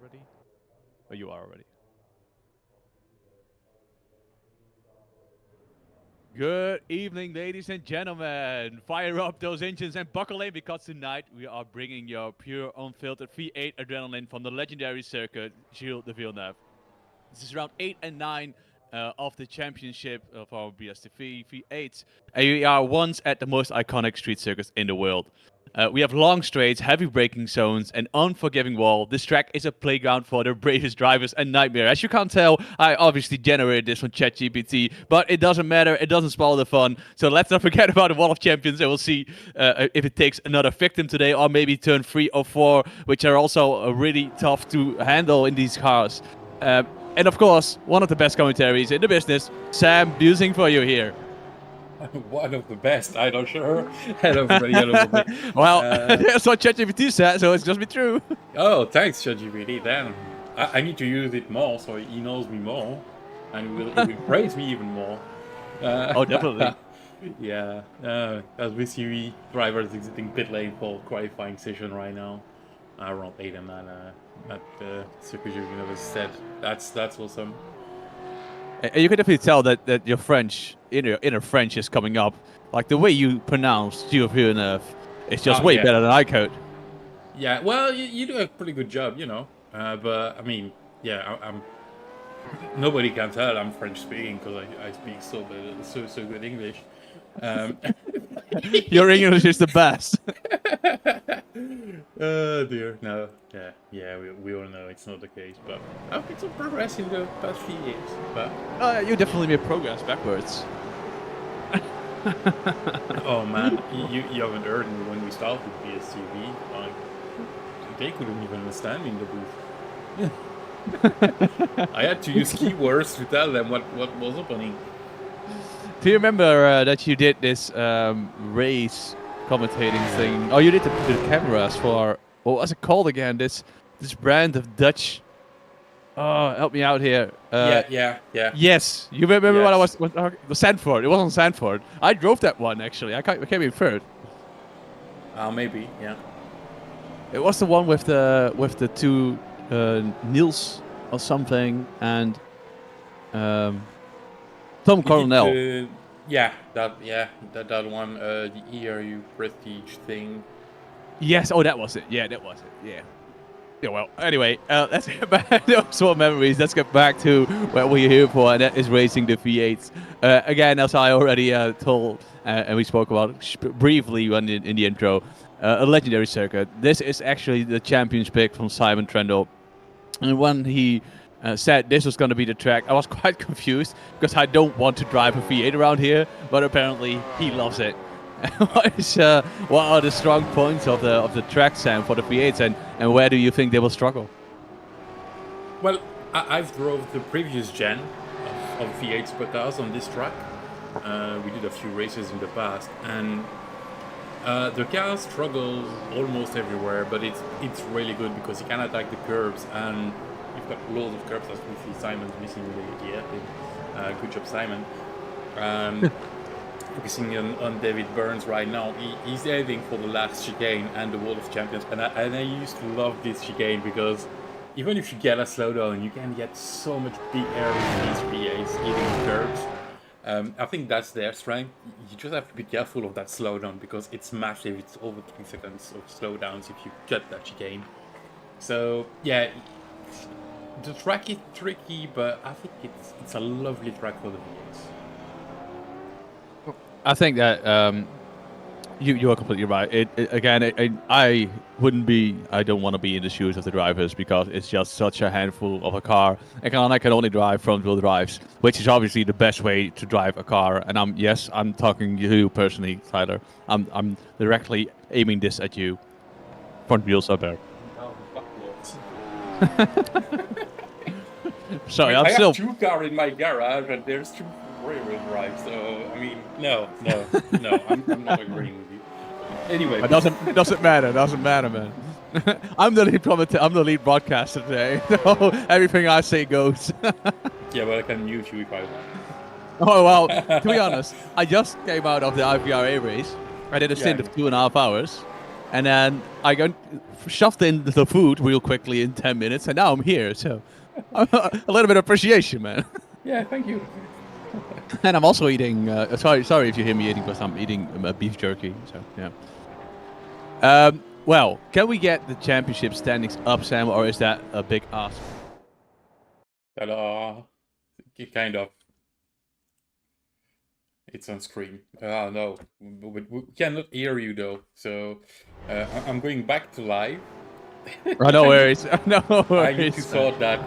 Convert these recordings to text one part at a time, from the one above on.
already? Or you are already? Good evening, ladies and gentlemen. Fire up those engines and buckle in because tonight we are bringing your pure, unfiltered V8 adrenaline from the legendary circuit, Gilles de Villeneuve. This is round 8 and 9 of the championship of our BSTV V8s. And we are once at the most iconic street circuits in the world. We have long straights, heavy braking zones, and unforgiving wall. This track is a playground for the bravest drivers and nightmare. As you can't tell, I obviously generated this from ChatGPT, but it doesn't matter. It doesn't spoil the fun. So let's not forget about the Wall of Champions, and we'll see if it takes another victim today, or maybe turn 3 or 4, which are also really tough to handle in these cars. And of course, one of the best commentaries in the business, Sam Busing for you here. One of the best, I'm not sure. Hello, everybody. Hello, everybody. Well, that's what ChatGPT said, so it's just be true. Oh, thanks, ChatGPT. Then I need to use it more, so he knows me more, and he will praise me even more. Oh, definitely. Yeah. As we see drivers exiting pit lane for qualifying session right now, around 8 and 9 at the circuit said. That's awesome. And you can definitely tell that your French, inner French is coming up. Like the way you pronounce Gilles Villeneuve is just way better than I could. Yeah, well, you do a pretty good job, you know. But I mean, yeah, I'm nobody can tell I'm French speaking because I speak so good English. Your English is the best. Oh dear, no, yeah, we all know it's not the case, but I've made some progress in the past few years. But you definitely made progress backwards. Oh man, you haven't heard me when we started BSTV. Like, they couldn't even understand me in the booth. I had to use keywords to tell them what was happening. Do you remember that you did this race commentating thing? Oh, you did the cameras for, what was it called again? This brand of Dutch. Oh, help me out here. Yeah. Yes, you remember what I was? The Sanford. It wasn't Sanford. I drove that one actually. I came in third. Maybe, yeah. It was the one with the two Niels or something and Tom Coronel. That one, the ERU Prestige thing. Yes, oh, that was it. Yeah, that was it. Yeah. Yeah, well, anyway, let's get back to some memories. Let's get back to what we're here for, and that is racing the V8s. Again, as I already told, and we spoke about briefly in the intro, a legendary circuit. This is actually the champion's pick from Simon Trendle. And when he said this was going to be the track, I was quite confused because I don't want to drive a V8 around here, but apparently he loves it. What are the strong points of the track, Sam, for the V8s, and where do you think they will struggle? Well, I've drove the previous gen of V8 supercars on this track. We did a few races in the past, and the cars struggle almost everywhere, but it's really good because you can attack the curbs, and you've got loads of curbs. As we see Simon's missing the hairpin. Good job, Simon. Focusing on David Burns right now. He's heading for the last chicane and the Wall of Champions, and I used to love this chicane because even if you get a slowdown, you can get so much big air with these V8s hitting the curbs. I think that's their strength. You just have to be careful of that slowdown because it's massive. It's over 3 seconds of slowdowns if you cut that chicane. So yeah, the track is tricky, but I think it's a lovely track for the V8s. I think that you are completely right. I wouldn't be. I don't want to be in the shoes of the drivers because it's just such a handful of a car. I can only drive front-wheel drives, which is obviously the best way to drive a car. And I'm talking to you personally, Tyler. I'm directly aiming this at you. Front wheels are better. Sorry, I have 2 cars in my garage, and there's 2 rear-wheel drive. So I mean, no, I'm not agreeing with you. Anyway, it doesn't matter. Doesn't matter, man. I'm the lead broadcaster today, so everything I say goes. Yeah, but I can mute you if I want. Oh well, to be honest, I just came out of the IVRA race. I did a stint of 2.5 hours. And then I got shoved in the food real quickly in 10 minutes, and now I'm here. So a little bit of appreciation, man. Yeah, thank you. And I'm also eating. Sorry if you hear me eating, because I'm eating beef jerky. So yeah. Well, can we get the championship standings up, Sam, or is that a big ask? Ta-da! Kind of. It's on screen. No, we cannot hear you though. So I'm going back to live. Oh, no worries. No I need to worries. sort that.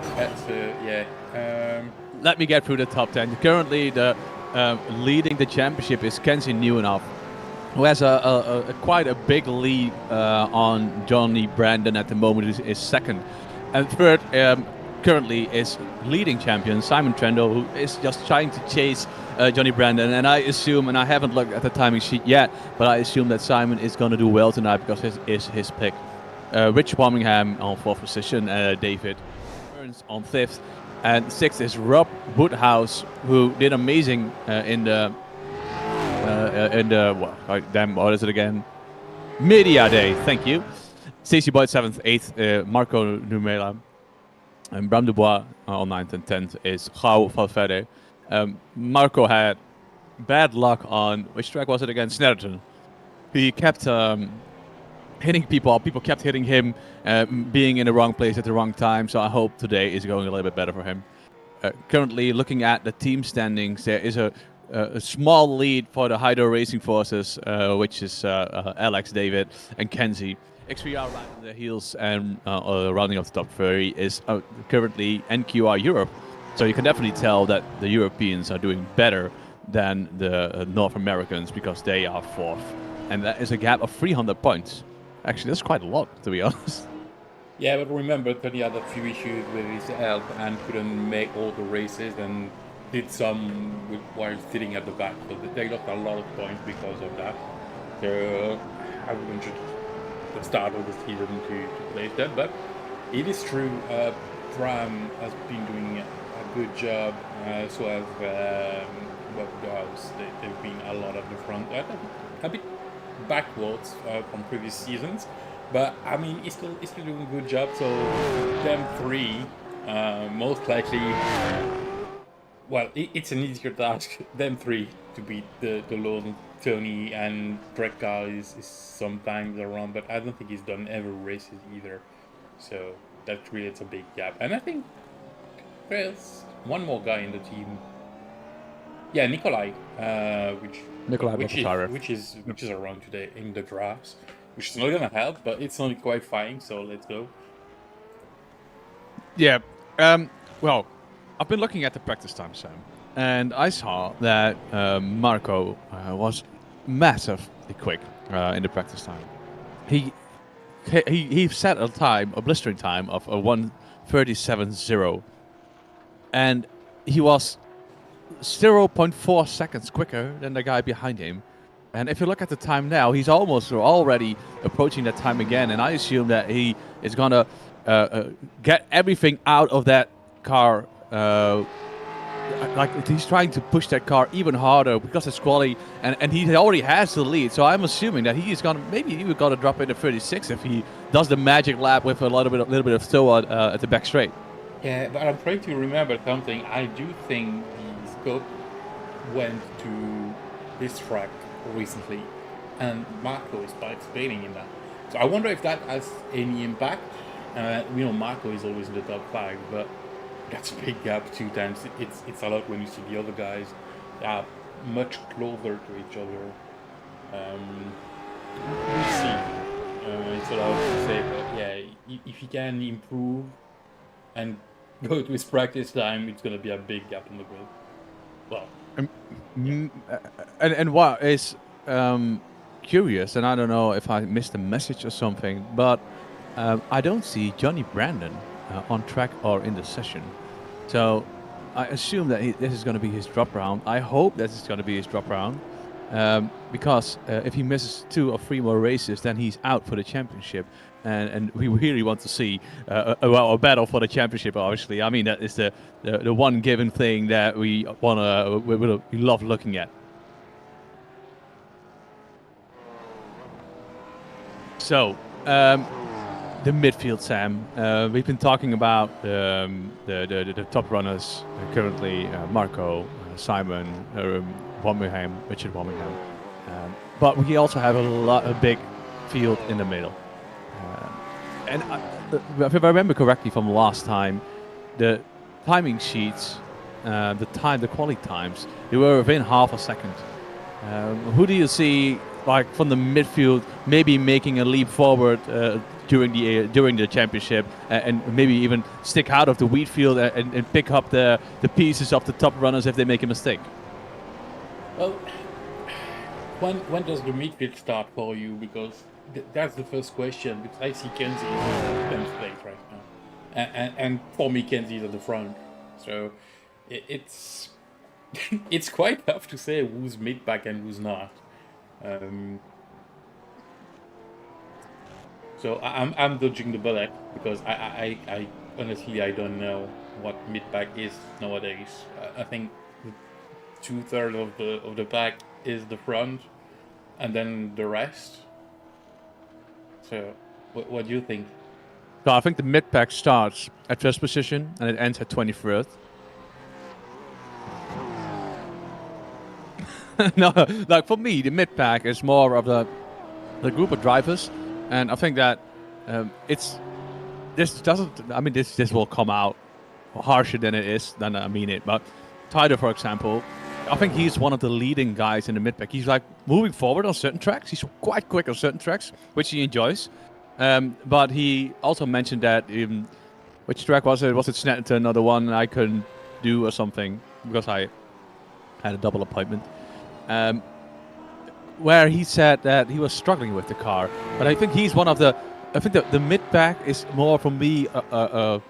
Yeah. Let me get through the top 10. Currently, the leading the championship is Kenzie Newenhoff, who has quite a big lead on Johnny Brandon at the moment, is second. And third, currently, is leading champion Simon Trendo, who is just trying to chase Johnny Brandon. And I assume, and I haven't looked at the timing sheet yet, but I assume that Simon is going to do well tonight because it is his pick. Rich Birmingham on 4th position, David Burns on 5th. And 6th is Rob Woodhouse, who did amazing in the what is it again? Media Day. Thank you. Stacey Boyd 7th, 8th Marco Numela, and Bram Dubois on 9th and 10th is Gau Valverde. Marco had bad luck on, which track was it again? Snetterton. He kept hitting people. People kept hitting him, being in the wrong place at the wrong time. So I hope today is going a little bit better for him. Currently, looking at the team standings, there is a small lead for the Hydro Racing Forces, which is Alex, David, and Kenzie. XVR right on their heels, and rounding off the top 30 is currently NQR Europe. So you can definitely tell that the Europeans are doing better than the North Americans, because they are 4th. And that is a gap of 300 points. Actually, that's quite a lot, to be honest. Yeah, but remember that he had a few issues with his health and couldn't make all the races, and did some while sitting at the back. So they lost a lot of points because of that. So I wouldn't just the start of the season to place that. But it is true, Bram has been doing a good job. So has Woodhouse. They've been a lot at the front. A bit backwards from previous seasons, but I mean he's still doing a good job. So them three most likely, well, it's an easier task, them three, to beat the Lone, Tony, and Drekka is sometimes around, but I don't think he's done every races either, so that creates a big gap. And I think there's one more guy in the team. Yeah, Nikolai, which is around today in the drafts, which is not gonna help, but it's only qualifying, so let's go. Yeah. Well, I've been looking at the practice time, Sam, and I saw that Marco was massively quick in the practice time. He set a blistering time of a 1:37.0, and he was 0.4 seconds quicker than the guy behind him. And if you look at the time now, he's already approaching that time again. And I assume that he is going to get everything out of that car. Like he's trying to push that car even harder because it's quality. And he already has the lead. So I'm assuming that he is going to, maybe he would going to drop into 36 if he does the magic lap with a little bit of tow at the back straight. Yeah, but I'm trying to remember something. I do think the scope went to this track recently, and Marco is participating in that. So I wonder if that has any impact. Marco is always in the top 5, but that's a big gap 2 times. It's a lot when you see the other guys are much closer to each other. We'll see. It's a lot to say, but yeah, if he can improve and go to his practice time, it's going to be a big gap in the grid. Well, and what is curious, and I don't know if I missed a message or something, but I don't see Johnny Brandon on track or in the session. So I assume that this is going to be his drop round. I hope that it's going to be his drop round, because if he misses 2 or 3 more races, then he's out for the championship. And we really want to see a battle for the championship. Obviously, I mean that is the one given thing that we love looking at. So, the midfield, Sam. We've been talking about the top runners currently: Marco, Simon, Richard Womingham. But we also have a big field in the middle. And if I remember correctly from last time, the timing sheets, the quality times, they were within half a second. Who do you see, like from the midfield, maybe making a leap forward during the championship, and maybe even stick out of the wheat field and pick up the pieces of the top runners if they make a mistake? Well, when does the midfield start for you? Because that's the first question. Because I see Kenzie in 10th place right now, and for me, Kenzie's at the front. So it's it's quite tough to say who's mid-pack and who's not. So I'm dodging the bullet because I honestly I don't know what mid-pack is nowadays. I think 2/3 of the pack is the front, and then the rest. So what do you think? So I think the mid-pack starts at first position and it ends at 23rd. No, like for me, the mid-pack is more of the group of drivers, and I think that this will come out harsher than it is, than I mean it. But Tyler, for example, I think he's one of the leading guys in the mid-pack. He's like moving forward on certain tracks. He's quite quick on certain tracks, which he enjoys. But he also mentioned that which track was it? Was it Snetterton or the one I couldn't do or something because I had a double appointment? Where he said that he was struggling with the car. But I think he's one of the... I think the mid-pack is more, for me, a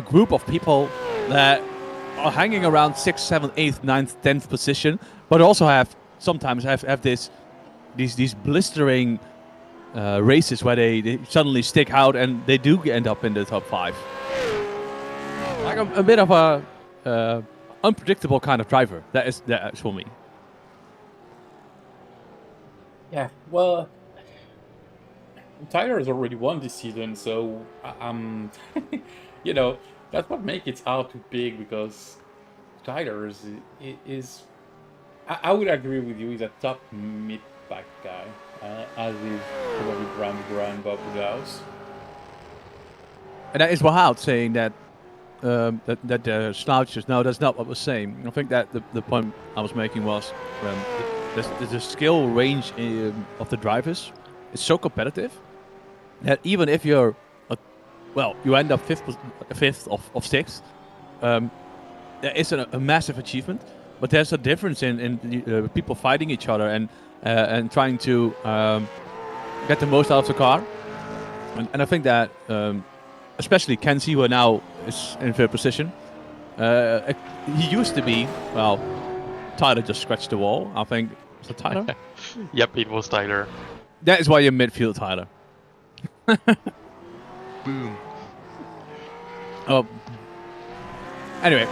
group of people that are hanging around 6th, 7th, 8th, 9th, 10th position, but also sometimes have these blistering races where they suddenly stick out and they do end up in the top 5. Like a bit of a unpredictable kind of driver. That is for me. Yeah, well, Tyler has already won this season, so you know, that's what makes it hard to pick, because Tyler is I would agree with you, he's a top mid-pack guy, as is probably Brian Bob Woodhouse. And that is wild, saying that that the slouches. No, that's not what we're saying. I think that the point I was making was the skill range of the drivers is so competitive that even if you're you end up fifth of sixth, there is a massive achievement. But there's a difference in people fighting each other and trying to get the most out of the car. And I think that especially Kenzie, who now is in third position, he used to be, well, Tyler just scratched the wall, I think. Was it Tyler? Yep, it was Tyler. That is why you're midfield, Tyler. Boom. Oh. Anyway,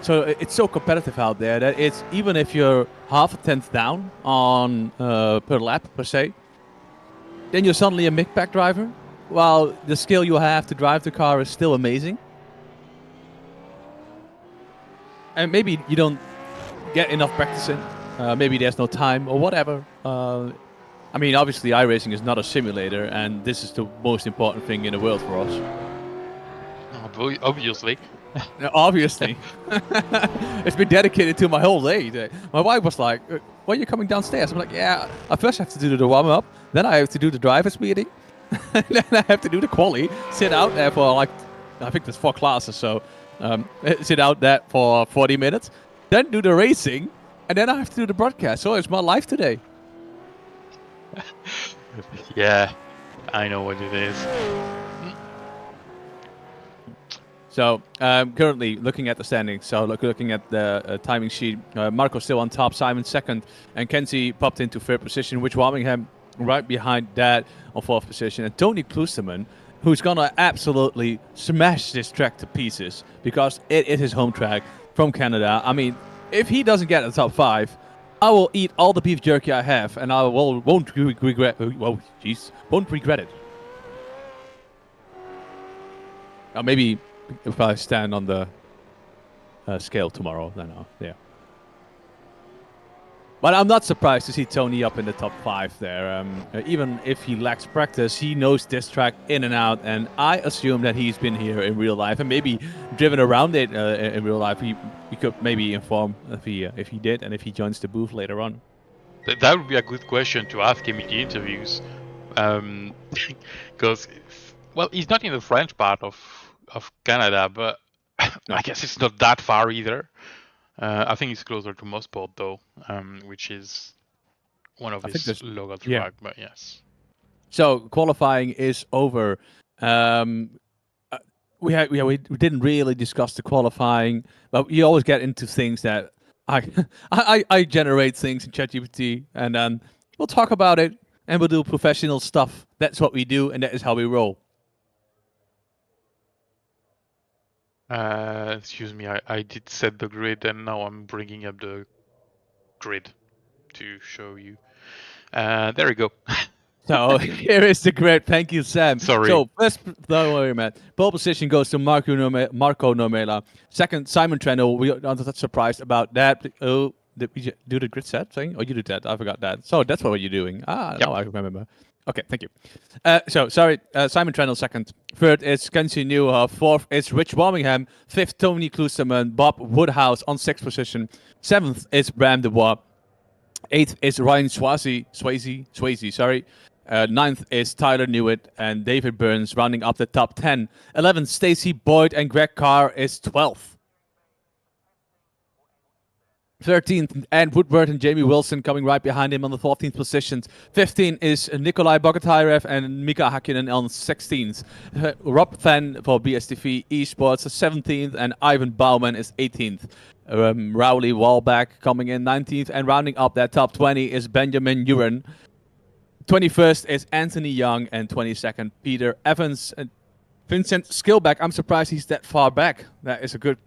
so it's so competitive out there that it's, even if you're half a tenth down on per lap per se, then you're suddenly a mid-pack driver, while the skill you have to drive the car is still amazing. And maybe you don't get enough practicing. Maybe there's no time or whatever. I mean, obviously, iRacing is not a simulator, and this is the most important thing in the world for us. Obviously. Obviously. It's been dedicated to my whole day. My wife was like, "When are you coming downstairs?" I'm like, "Yeah, I first have to do the warm-up, then I have to do the driver's meeting, and then I have to do the quali, sit out there for like, I think there's 4 classes, so sit out there for 40 minutes, then do the racing, and then I have to do the broadcast. So it's my life today." Yeah, I know what it is. So currently looking at the standings, so looking at the timing sheet, Marco's still on top, Simon second, and Kenzie popped into third position, which Birmingham right behind that on fourth position, and Tony Kloosterman, who's gonna absolutely smash this track to pieces, because it is his home track from Canada. I mean, if he doesn't get a top 5, then I don't know what he is. Because he has a 100% chance of winning this race. But I think that I will eat all the beef jerky I have, and I won't regret. Well, jeez, won't regret it. Maybe if I stand on the scale tomorrow, then yeah. But I'm not surprised to see Tony up in the top 5 there. Even if he lacks practice, he knows this track in and out, and I assume that he's been here in real life and maybe driven around it in real life. We could maybe inform if he did, and if he joins the booth later on. That would be a good question to ask him in the interviews, because well, he's not in the French part of Canada, but No. I guess it's not that far either. I think it's closer to Mosport though, which is one of his local track. But yes. So qualifying is over. We didn't really discuss the qualifying, but you always get into things that I generate things in ChatGPT, and then we'll talk about it, and we'll do professional stuff. That's what we do, and that is how we roll. Excuse me, I did set the grid, and now I'm bringing up the grid to show you. There we go. So here is the grid. Thank you, Sam. Sorry. So first, don't worry, man. Pole position goes to Marco Nomela. Second, Simon Trennell. We are not surprised about that. Oh, did we do the grid set thing? Oh, you did that. I forgot that. So that's what you're doing. Yep. Now I remember. Okay, thank you. Sorry, Simon Trennell second. Third is Kenzie Newhoff. Fourth is Rich Warmingham. Fifth, Tony Klusterman. Bob Woodhouse on sixth position. Seventh is Bram Dubois. Eighth is Ryan Swayze, sorry. Ninth is Tyler Newitt and David Burns rounding up the top 10. 11th, Stacey Boyd and Greg Carr is 12th. 13th, and Woodward and Jamie Wilson coming right behind him on the 14th positions. 15th is Nikolai Bogotyrev and Mika Hakkinen on 16th. Rob Fan for BSTV Esports is 17th, and Ivan Bauman is 18th. Rowley Wallback coming in 19th, and rounding up that top 20 is Benjamin Uren. 21st is Anthony Young, and 22nd, Peter Evans. And Vincent Skillback, I'm surprised he's that far back. That is a good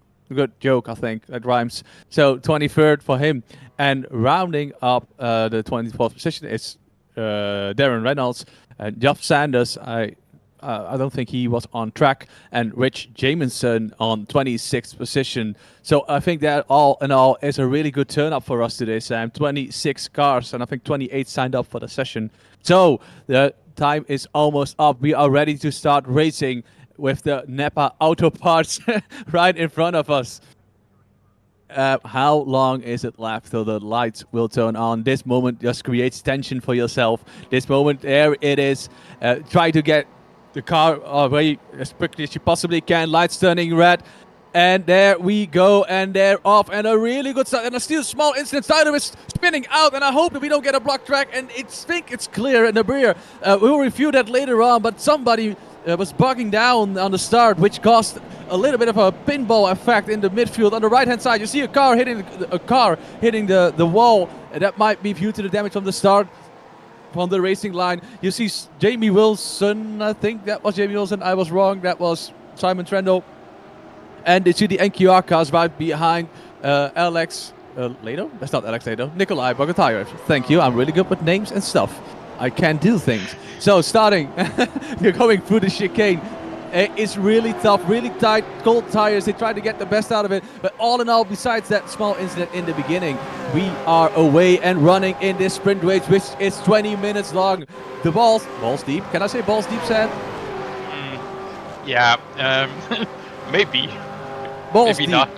joke, I think. That rhymes. So 23rd for him. And rounding up the 24th position is Darren Reynolds. And Geoff Sanders, I don't think he was on track. And Rich Jamieson on 26th position. So I think that all in all is a really good turn-up for us today, Sam. 26 cars, and I think 28 signed up for the session. So the time is almost up. We are ready to start racing with the Napa Auto Parts right in front of us. How long is it left till the lights will turn on? This moment just creates tension for yourself. This moment, there it is. Try to get the car away as quickly as you possibly can. Lights turning red. And there we go, and they're off, and a really good start, and a still small incident. Tyler is spinning out, and I hope that we don't get a block track, and I think it's clear in the rear. We will review that later on, but somebody was bogging down on the start, which caused a little bit of a pinball effect in the midfield. On the right-hand side, you see a car hitting the wall, and that might be due to the damage from the start. From the racing line, you see Jamie Wilson. I think that was Jamie Wilson. I was wrong. That was Simon Trennell. And you see the NQR cars right behind Alex Lado? That's not Alex Lado. Nikolai Bogotyrev. Thank you. I'm really good with names and stuff. I can do things. So starting, you're going through the chicane. It's really tough, really tight, cold tires. They try to get the best out of it. But all in all, besides that small incident in the beginning, we are away and running in this sprint race, which is 20 minutes long. The balls deep. Can I say balls deep, Sam? Yeah, maybe. Balls maybe deep. not.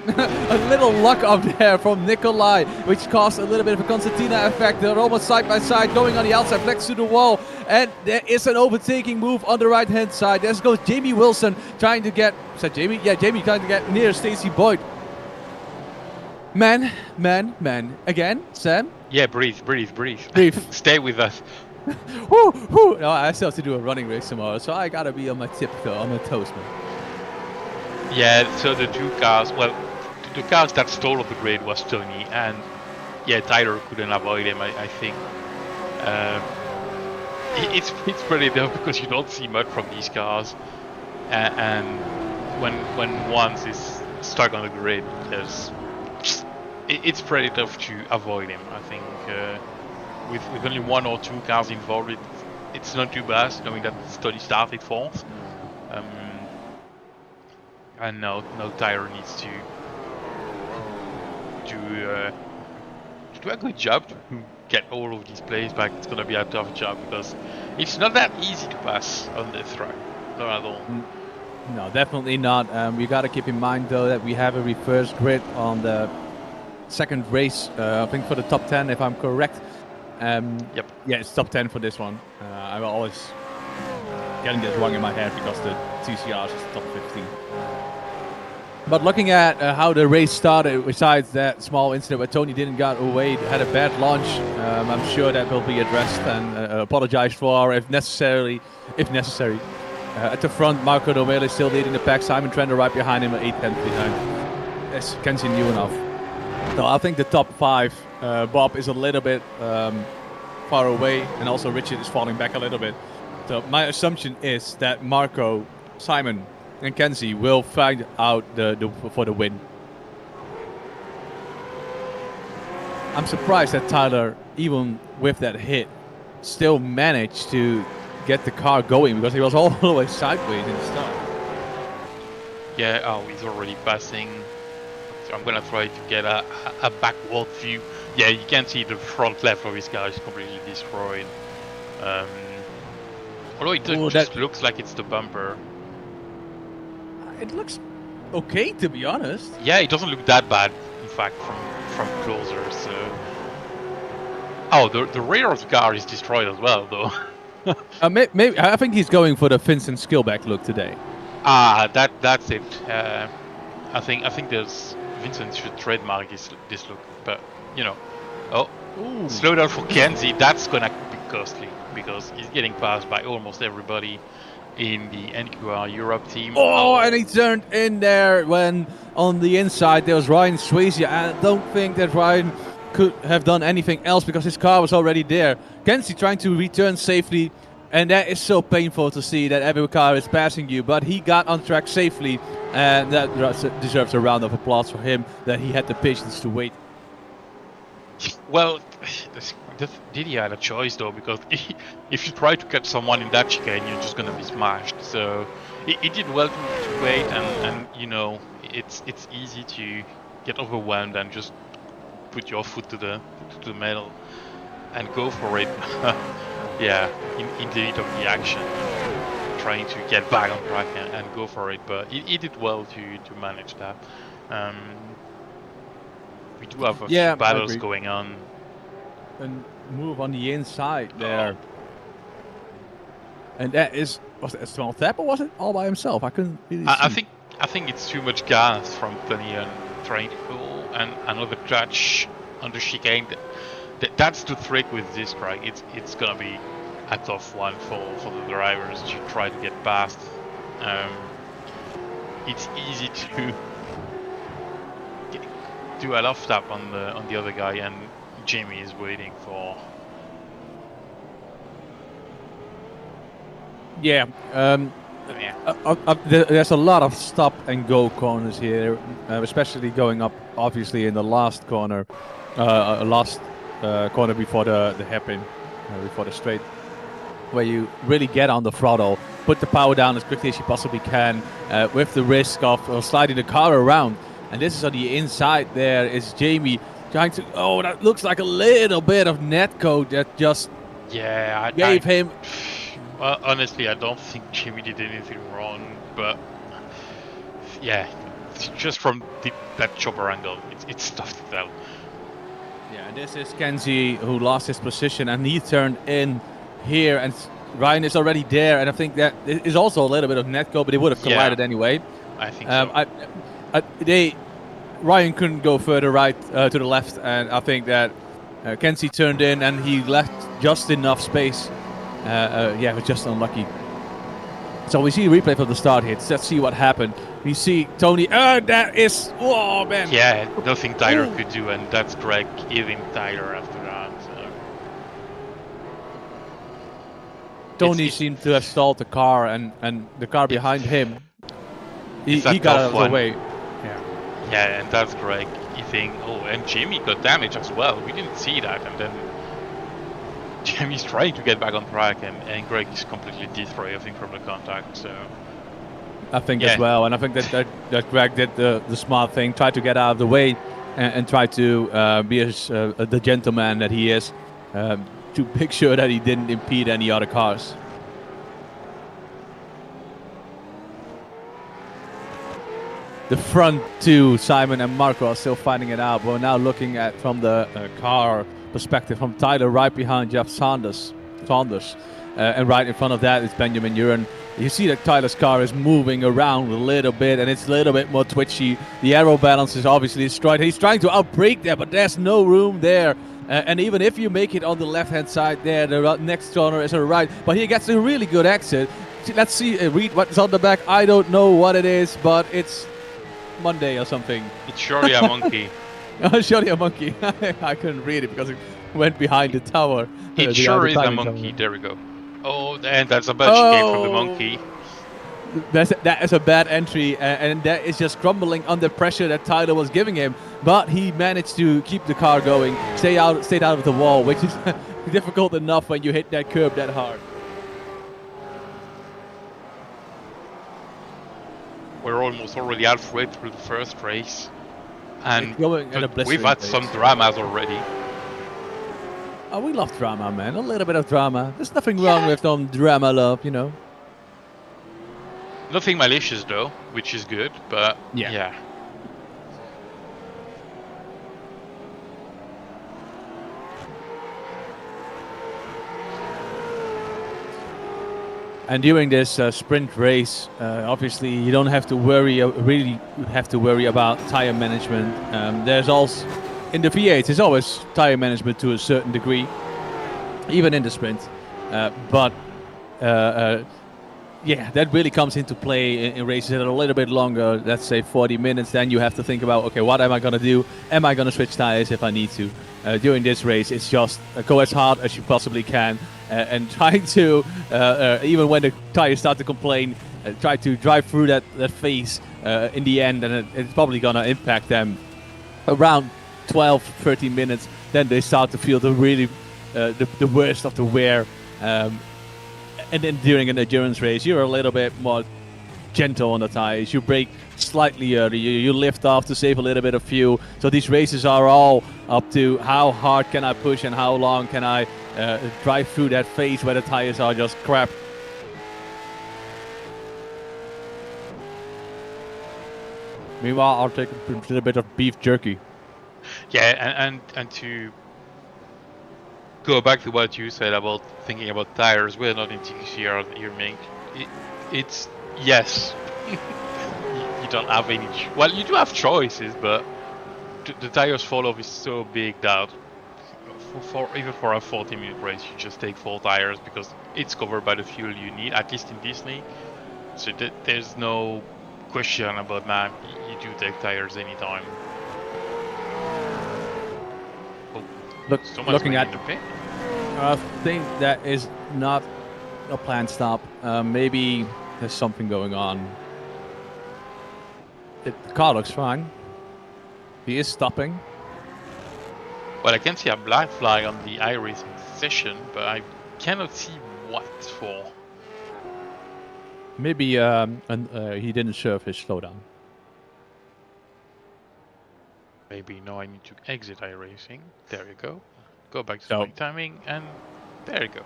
A little luck up there from Nikolai, which caused a little bit of a concertina effect. They're almost side by side, going on the outside next to the wall. And there is an overtaking move on the right-hand side. There goes Jamie Wilson trying to get... Is that Jamie? Yeah, Jamie trying to get near Stacey Boyd. Man. Again, Sam? Yeah, breathe. Stay with us. Woo. No, I still have to do a running race tomorrow, so I gotta be on my tiptoe, on my toes, man. Yeah, so the two cars, well, the cars that stole off the grid was Tony, and yeah, Tyler couldn't avoid him, I think. It's pretty tough because you don't see much from these cars, and when one is stuck on the grid, it's pretty tough to avoid him. I think with only 1 or 2 cars involved, it's not too bad, knowing that Tony started 4th. And now Tyler needs to do a good job to get all of these plays back. It's gonna be a tough job because it's not that easy to pass on this track, not at all. No, definitely not. We got to keep in mind though that we have a reverse grid on the second race. I think for the top 10, if I'm correct. Yep. Yeah, it's top 10 for this one. I'm always getting this wrong in my head because the TCR is top 15. But looking at how the race started, besides that small incident where Tony didn't get away, had a bad launch, I'm sure that will be addressed and apologized for if necessary. At the front, Marco Novella is still leading the pack. Simon Trender right behind him at 8 tenths behind. As Kenzie knew enough. So I think the top 5, Bob is a little bit far away, and also Richard is falling back a little bit. So my assumption is that Marco, Simon, and Kenzie will find out for the win. I'm surprised that Tyler, even with that hit, still managed to get the car going because he was all the way sideways in the start. Yeah, oh, he's already passing. So I'm gonna try to get a backward view. Yeah, you can see the front left of his car is completely destroyed. Although it just looks like it's the bumper. It looks okay, to be honest. Yeah, it doesn't look that bad, in fact, from closer. So, oh, the rear of the car is destroyed as well, though. Maybe I think he's going for the Vincent Skillback look today. Ah, that's it. I think there's Vincent should trademark this look, but you know, slow down for Kenzie. That's gonna be costly because he's getting passed by almost everybody in the NQR Europe team. Oh, and he turned in there when on the inside there was Ryan Swayze. I don't think that Ryan could have done anything else because his car was already there. Kenzie trying to return safely, and that is so painful to see that every car is passing you, but he got on track safely, and that deserves a round of applause for him, that he had the patience to wait. Well, did he have a choice though? Because if you try to catch someone in that chicane, you're just gonna be smashed. So he did well to wait, and you know, it's easy to get overwhelmed and just put your foot to the metal and go for it. Yeah, in the heat of the action, trying to get back on track and go for it. But he did well to manage that. We do have a few battles going on. And move on the inside there. And that was it a small tap or was it all by himself? I couldn't really see. I think it's too much gas from Tony trying to pull and another clutch on the chicane. That's the trick with this track. It's gonna be a tough one for the drivers to try to get past. It's easy to do a left tap on the other guy, and Jamie is waiting for. Yeah. There's a lot of stop and go corners here, especially going up, obviously in the last corner, corner before the hairpin, before the straight, where you really get on the throttle, put the power down as quickly as you possibly can, with the risk of sliding the car around. And this is on the inside. There is Jamie trying to. Oh, that looks like a little bit of netcode that just gave him. Well, honestly, I don't think Jamie did anything wrong, but yeah, just from that chopper angle, it's tough to tell. Yeah, and this is Kenzie who lost his position, and he turned in here, and Ryan is already there, and I think that is also a little bit of netcode, but they would have collided anyway. I think so. Ryan couldn't go further right to the left, and I think that Kenzie turned in, and he left just enough space. It was just unlucky. So we see a replay from the start here. Let's see what happened. We see Tony. That is. Oh man. Yeah, nothing Tyler could do, and that's Greg hitting Tyler after that. So. Tony seemed to have stalled the car, and the car behind him. He got out of the way. Yeah, and that's Greg you think, oh, and Jimmy got damaged as well. We didn't see that, and then Jimmy's trying to get back on track, and Greg is completely destroyed, I think, from the contact. So I think as well, and I think that Greg did the smart thing, tried to get out of the way, and try to be the gentleman that he is, to make sure that he didn't impede any other cars. The front two, Simon and Marco, are still finding it out. We're now looking at from the car perspective from Tyler, right behind Jeff Saunders, and right in front of that is Benjamin Uren. You see that Tyler's car is moving around a little bit, and it's a little bit more twitchy. The aero balance is obviously destroyed. He's trying to outbrake there, but there's no room there. And even if you make it on the left-hand side there, the next corner is on the right. But he gets a really good exit. Let's see, read what's on the back. I don't know what it is, but it's Monday or something. It's surely a monkey. Surely a monkey. I couldn't read it because it went behind the tower. It sure is a monkey. Tower. There we go. Oh, and that's a bad chicane from the monkey. That is a bad entry, and that is just crumbling under pressure that Tyler was giving him. But he managed to keep the car going, stayed out of the wall, which is difficult enough when you hit that curb that hard. We're almost already halfway through the first race, and we've had some dramas already. Oh, we love drama, man. A little bit of drama. There's nothing wrong with some drama, love, you know. Nothing malicious, though, which is good, but yeah. And during this sprint race, obviously you don't have to worry, really have to worry about tire management. There's also, in the V8, there's always tire management to a certain degree, even in the sprint. Yeah, that really comes into play in races that are a little bit longer, let's say 40 minutes. Then you have to think about, okay, what am I going to do? Am I going to switch tires if I need to? During this race, it's just go as hard as you possibly can and trying to, even when the tires start to complain, try to drive through that phase in the end, and it's probably going to impact them around 12, 13 minutes. Then they start to feel the really the worst of the wear. And then during an endurance race, you're a little bit more gentle on the tires. You brake slightly early. You lift off to save a little bit of fuel. So these races are all up to how hard can I push and how long can I drive through that phase where the tires are just crap. Meanwhile, I'll take a little bit of beef jerky. Yeah, and to go back to what you said about thinking about tires, we're not in TCR here, Mink. It's yes. You don't have any. Well, you do have choices, but the tires fall off is so big that even for a 40-minute race, you just take 4 tires because it's covered by the fuel you need, at least in Disney. So there's no question about that. You do take tires anytime. Looking at the pit, I think that is not a planned stop. Maybe there's something going on. The car looks fine. He is stopping. Well, I can see a black flag on the iRacing session, but I cannot see what for. Maybe he didn't serve his slowdown. Maybe now I need to exit iRacing. There you go. Go back to my timing, and there you go.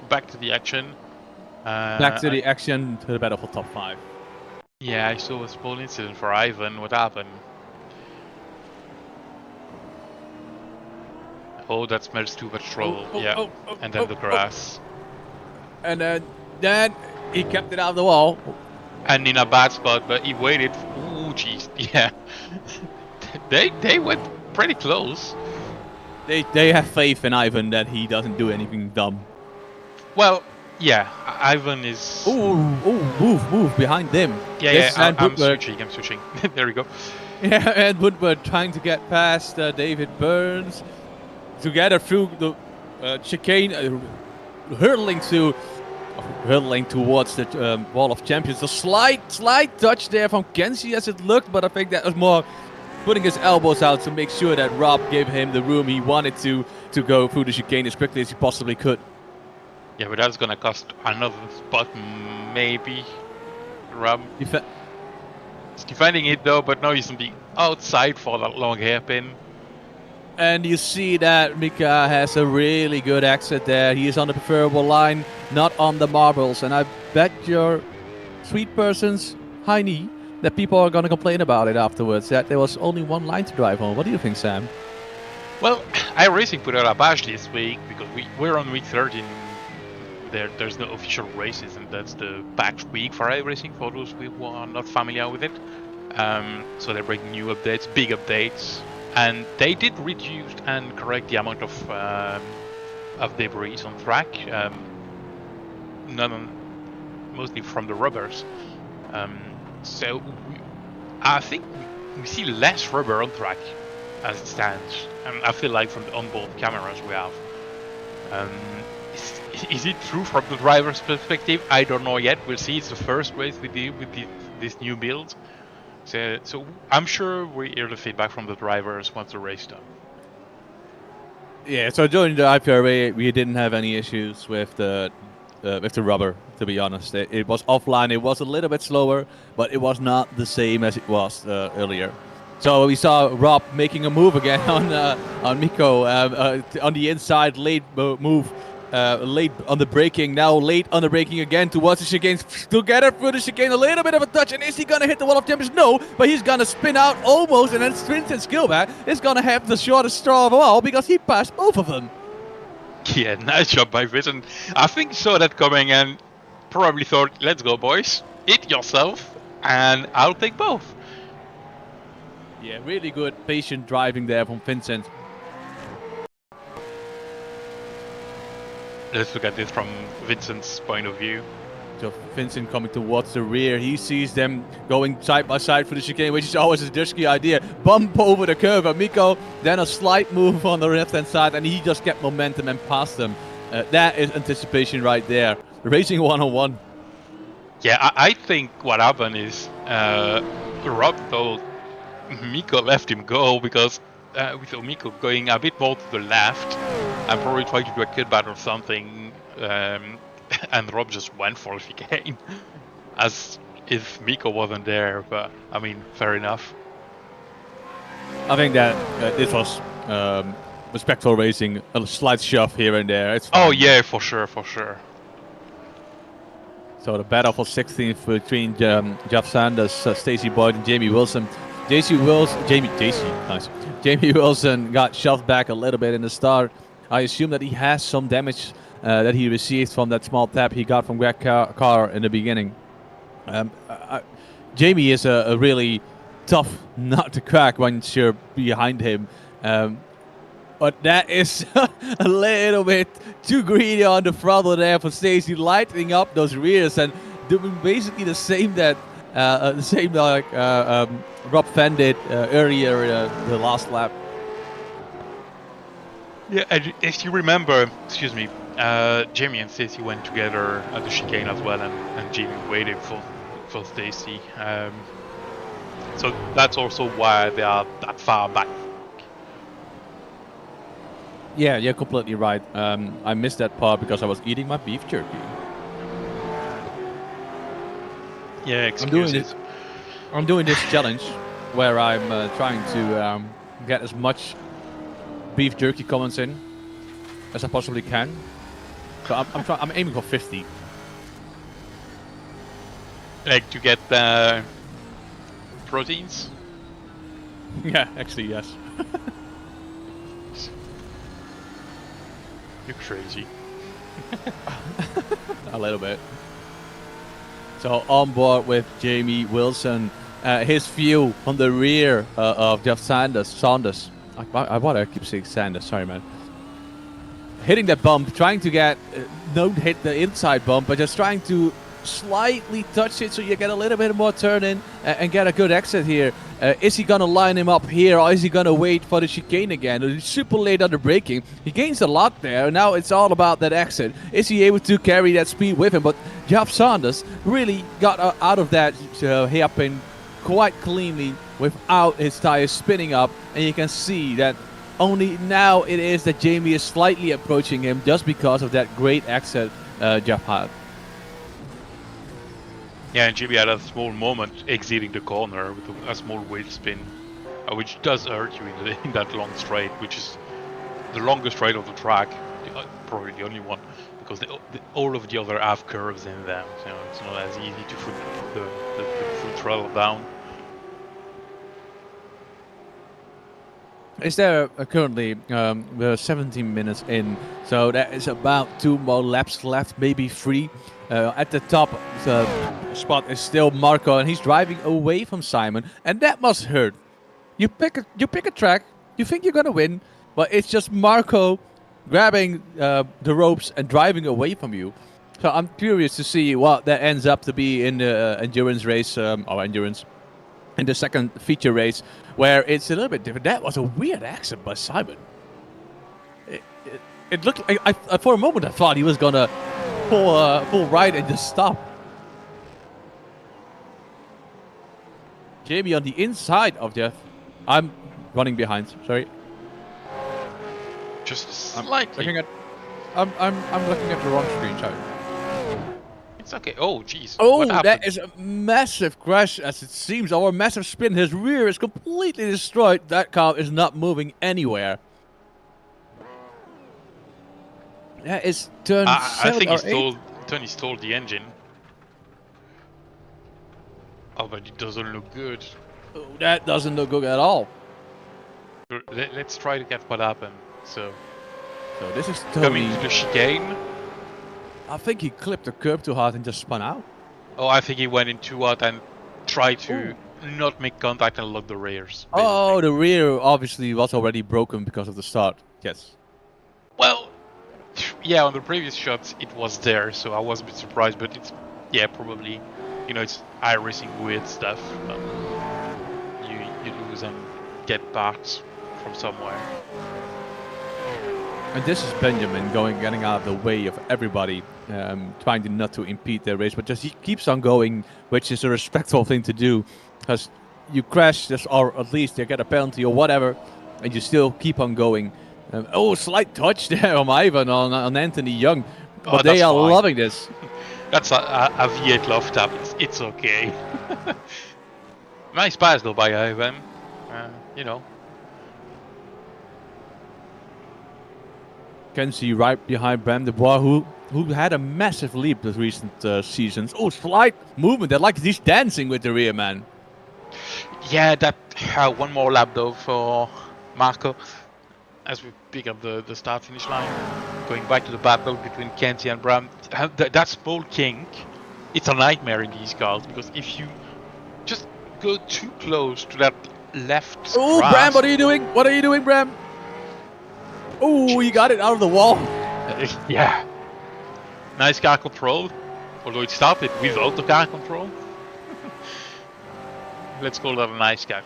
Back to the action. Back to the action, to the battle for top 5. Yeah, I saw a small incident for Ivan. What happened? Oh, that smells too much trouble. And then the grass. And then he kept it out of the wall. And in a bad spot, but he waited. Ooh, jeez. Yeah. They went pretty close. They have faith in Ivan that he doesn't do anything dumb. Well, yeah, Ivan is... move behind them. Yeah, I'm switching. There we go. Yeah, and Woodward trying to get past David Burns. Together through the chicane, hurtling towards the Wall of Champions. A slight touch there from Kenzie as it looked, but I think that was more putting his elbows out to make sure that Rob gave him the room he wanted to go through the chicane as quickly as he possibly could. Yeah, but that's gonna cost another spot, maybe. Rob. He's defending it though, but now he's on the outside for that long hairpin. And you see that Mika has a really good exit there. He is on the preferable line, not on the marbles. And I bet your sweet persons, Heine, that people are going to complain about it afterwards, that there was only one line to drive on. What do you think, Sam? Well, iRacing put out a badge this week because we're on week 13. There's no official races, and that's the back week for iRacing for those who are not familiar with it. So they're bringing new updates, big updates. And they did reduce and correct the amount of debris on track, mostly from the rubbers. So I think we see less rubber on track as it stands. And I feel like from the onboard cameras we have. Is it true from the driver's perspective? I don't know yet. We'll see. It's the first race with this new build. So I'm sure we hear the feedback from the drivers once the race done. Yeah, so during the IPRA, we didn't have any issues with the rubber, to be honest. It was offline, it was a little bit slower, but it was not the same as it was earlier. So we saw Rob making a move again on Mikko on the inside, late move. Late on the braking, now late on the braking again towards the chicane, together through the chicane, a little bit of a touch, and is he gonna hit the wall of champions? No, but he's gonna spin out almost, and then Vincent Skillback is gonna have the shortest straw of all because he passed both of them. Yeah, nice job by Vincent. I think he saw that coming and probably thought, let's go boys, hit yourself, and I'll take both. Yeah, really good patient driving there from Vincent. Let's look at this from Vincent's point of view. So Vincent coming towards the rear, he sees them going side by side for the chicane, which is always a risky idea. Bump over the curve of Mikko, then a slight move on the left-hand side, and he just kept momentum and passed them. That is anticipation right there. Racing one-on-one. Yeah, I think what happened is Rob told Mikko left him go because we saw Mikko going a bit more to the left and probably trying to do a cutback or something, and Rob just went for the chicane as if Mikko wasn't there, but I mean, fair enough. I think that this was respectful racing, a slight shove here and there. It's fine. Oh yeah, for sure, for sure. So the battle for 16th between Jeff Sanders, Stacey Boyd, and Jamie Wilson. Jamie Wilson got shoved back a little bit in the start. I assume that he has some damage that he received from that small tap he got from Greg Carr in the beginning. Jamie is a really tough nut to crack once you're behind him. But that is a little bit too greedy on the throttle there for Stacey, lighting up those rears and doing basically the same that Rob Fenn did earlier the last lap. Yeah, and if you remember, excuse me, Jamie and Stacey went together at the chicane as well, and Jamie waited for Stacey. So that's also why they are that far back. Yeah, you're completely right. I missed that part because I was eating my beef jerky. Yeah, excuses. I'm doing this challenge where I'm trying to get as much beef jerky comments in as I possibly can. So I'm aiming for 50. Like to get the proteins? Yeah, actually yes. You're crazy. A little bit. So on board with Jamie Wilson, his view on the rear of Jeff Sanders. I keep saying Sanders, sorry man. Hitting that bump, trying to get, don't hit the inside bump, but just trying to slightly touch it so you get a little bit more turn in and get a good exit here. Is he gonna line him up here, or is he gonna wait for the chicane again? He's super late on the braking. He gains a lot there. Now it's all about that exit. Is he able to carry that speed with him? But Jeff Sanders really got out of that hairpin quite cleanly without his tires spinning up, and you can see that only now it is that Jamie is slightly approaching him just because of that great exit Jeff had. Yeah, and Jimmy had a small moment exiting the corner with a small wheel spin, which does hurt you in that long straight, which is the longest straight of the track, probably the only one, because all of the other have curves in them, so it's not as easy to put the full throttle down. Is there currently, we're 17 minutes in, so there is about 2 more laps left, maybe 3. At the top spot is still Marco, and he's driving away from Simon, and that must hurt. You pick a track, you think you're gonna win, but it's just Marco grabbing the ropes and driving away from you. So I'm curious to see what that ends up to be in the endurance race, in the second feature race, where it's a little bit different. That was a weird exit by Simon. It looked like, I for a moment I thought he was gonna pull right and just stop. Jamie on the inside of Jeff. I'm running behind. Sorry. Just slightly. I'm looking at the wrong screenshot. It's okay. Oh, jeez. Oh, that is a massive crash, as it seems. Our massive spin. His rear is completely destroyed. That car is not moving anywhere. That is turn 7 I think or 8. Tony stalled the engine. Oh, but it doesn't look good. Oh, that doesn't look good at all. Let's try to get what happened. So this is Tony. Coming to the chicane. I think he clipped the curb too hard and just spun out. Oh, I think he went in too hard and tried to not make contact and lock the rears. Basically. Oh, the rear obviously was already broken because of the start. Yes. Well, yeah, on the previous shots it was there, so I was a bit surprised, but it's, yeah, probably, you know, it's iRacing weird stuff. You lose and get parts from somewhere. And this is Benjamin getting out of the way of everybody, trying to not to impede their race, but just he keeps on going, which is a respectful thing to do, because you crash, or at least you get a penalty or whatever, and you still keep on going. Slight touch there on Ivan on Anthony Young, but they are fine. loving this. That's a V8 love tap. It's okay. Nice pass though by Ivan. You know. Can see right behind Bram de Bois, who had a massive leap this recent seasons. Oh, slight movement. He's dancing with the rear man. Yeah, that one more lap though for Marco. As we pick up the start-finish line, going back to the battle between Kenzie and Bram. That small kink, it's a nightmare in these cars, because if you just go too close to that left. Oh, Bram, what are you doing? What are you doing, Bram? Oh, you got it out of the wall. Yeah. Nice car control, although it started without the car control. Let's call that a nice catch.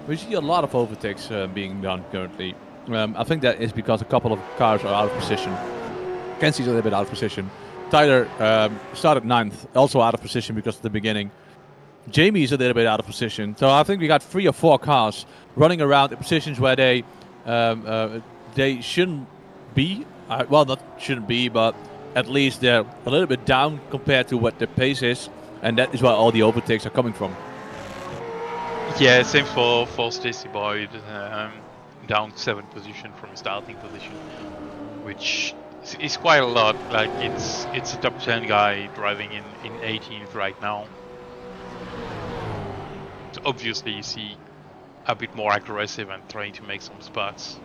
We see a lot of overtakes being done currently. I think that is because a couple of cars are out of position. Kenzie's a little bit out of position. Tyler started 9th, also out of position because of the beginning. Jamie's a little bit out of position. So I think we got 3 or 4 cars running around in positions where they shouldn't be. Well, not shouldn't be, but at least they're a little bit down compared to what the pace is. And that is where all the overtakes are coming from. Yeah, same for Stacey Boyd, down 7th position from starting position, which is quite a lot. Like it's a top 10 guy driving in 18th right now. So obviously you see a bit more aggressive and trying to make some spots.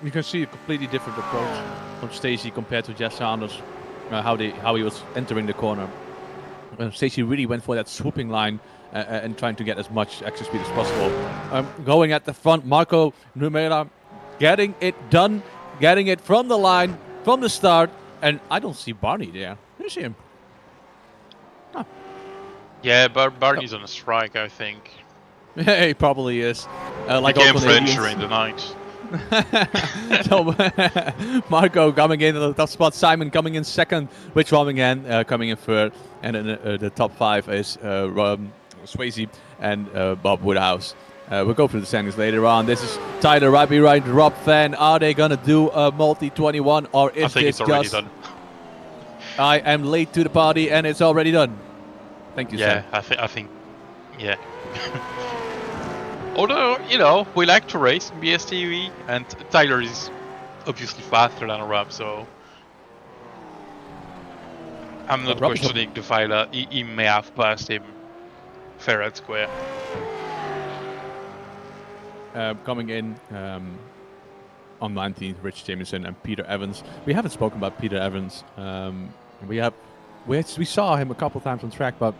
You can see a completely different approach from Stacey compared to Jeff Sanders, how he was entering the corner. Stacey really went for that swooping line and trying to get as much extra speed as possible. Going at the front, Marco Numera getting it done, getting it from the line, from the start, and I don't see Barney there. Where's him? Huh. Yeah, Barney's on a strike, I think. He probably is. Became French during the night. So Marco coming in at the top spot, Simon coming in second, Rich Wilmingham coming in third, and then the top 5 is Swayze and Bob Woodhouse. We'll go through the standings later on. This is Tyler right behind Rob Van. Are they gonna do a multi 21 or is I think this it's already just? done. I am late to the party and it's already done. Thank you, Yeah, Sam. I think, yeah. Although, you know, we like to race in BSTV, and Tyler is obviously faster than Rob, so I'm not Rob is questioning the fact he may have passed him fair and square. Coming in on 19th, Rich Jameson and Peter Evans. We haven't spoken about Peter Evans. We saw him a couple times on track, but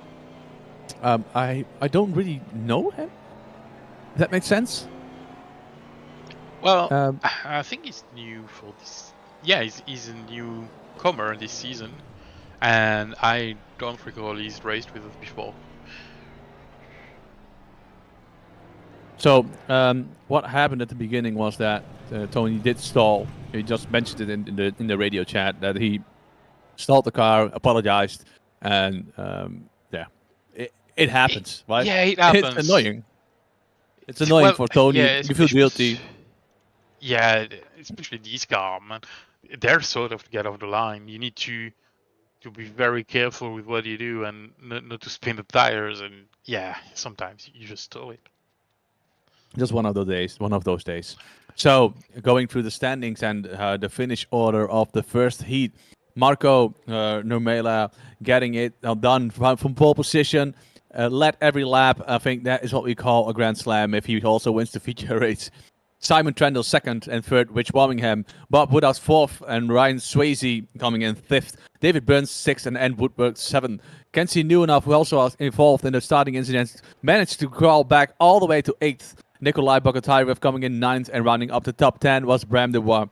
I don't really know him. Does that make sense? Well, I think he's new for this. Yeah, he's a newcomer this season, and I don't recall he's raced with us before. So what happened at the beginning was that Tony did stall. He just mentioned it in the radio chat that he stalled the car, apologized, and yeah, it happens, right? Yeah, it happens. It's annoying. It's annoying for Tony. Yeah, you feel guilty. Yeah, especially these cars, man. They're sort of to get off the line. You need to be very careful with what you do and not to spin the tires. And yeah, sometimes you just stall it. Just one of those days. So going through the standings and the finish order of the first heat, Marco Nurmela getting it done from pole position. Led every lap. I think that is what we call a Grand Slam if he also wins the feature race. Simon Trendle second and third, Rich Wilmingham. Bob Woodhouse fourth and Ryan Swayze coming in fifth. David Burns sixth and Ann Woodward seventh. Kenzie Newenhoff, who also was involved in the starting incident, managed to crawl back all the way to eighth. Nikolai Bogotyrev coming in ninth and rounding up the top 10 was Bram Dubois.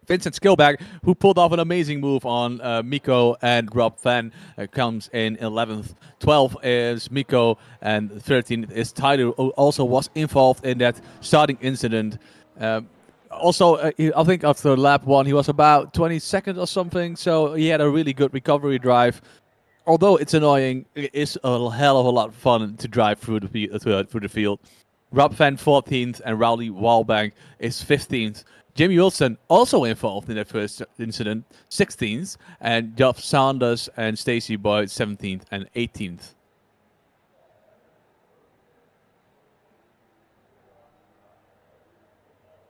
Vincent Skilback, who pulled off an amazing move on Miko and Rob Van, comes in 11th. 12th is Miko, and 13th is Tyler, who also was involved in that starting incident. I think after lap 1, he was about 22nd or something, so he had a really good recovery drive. Although it's annoying, it is a hell of a lot of fun to drive through the field. Rob Van 14th, and Rowley Walbank is 15th. Jimmy Wilson also involved in that first incident, 16th, and Geoff Sanders and Stacey Boyd 17th and 18th.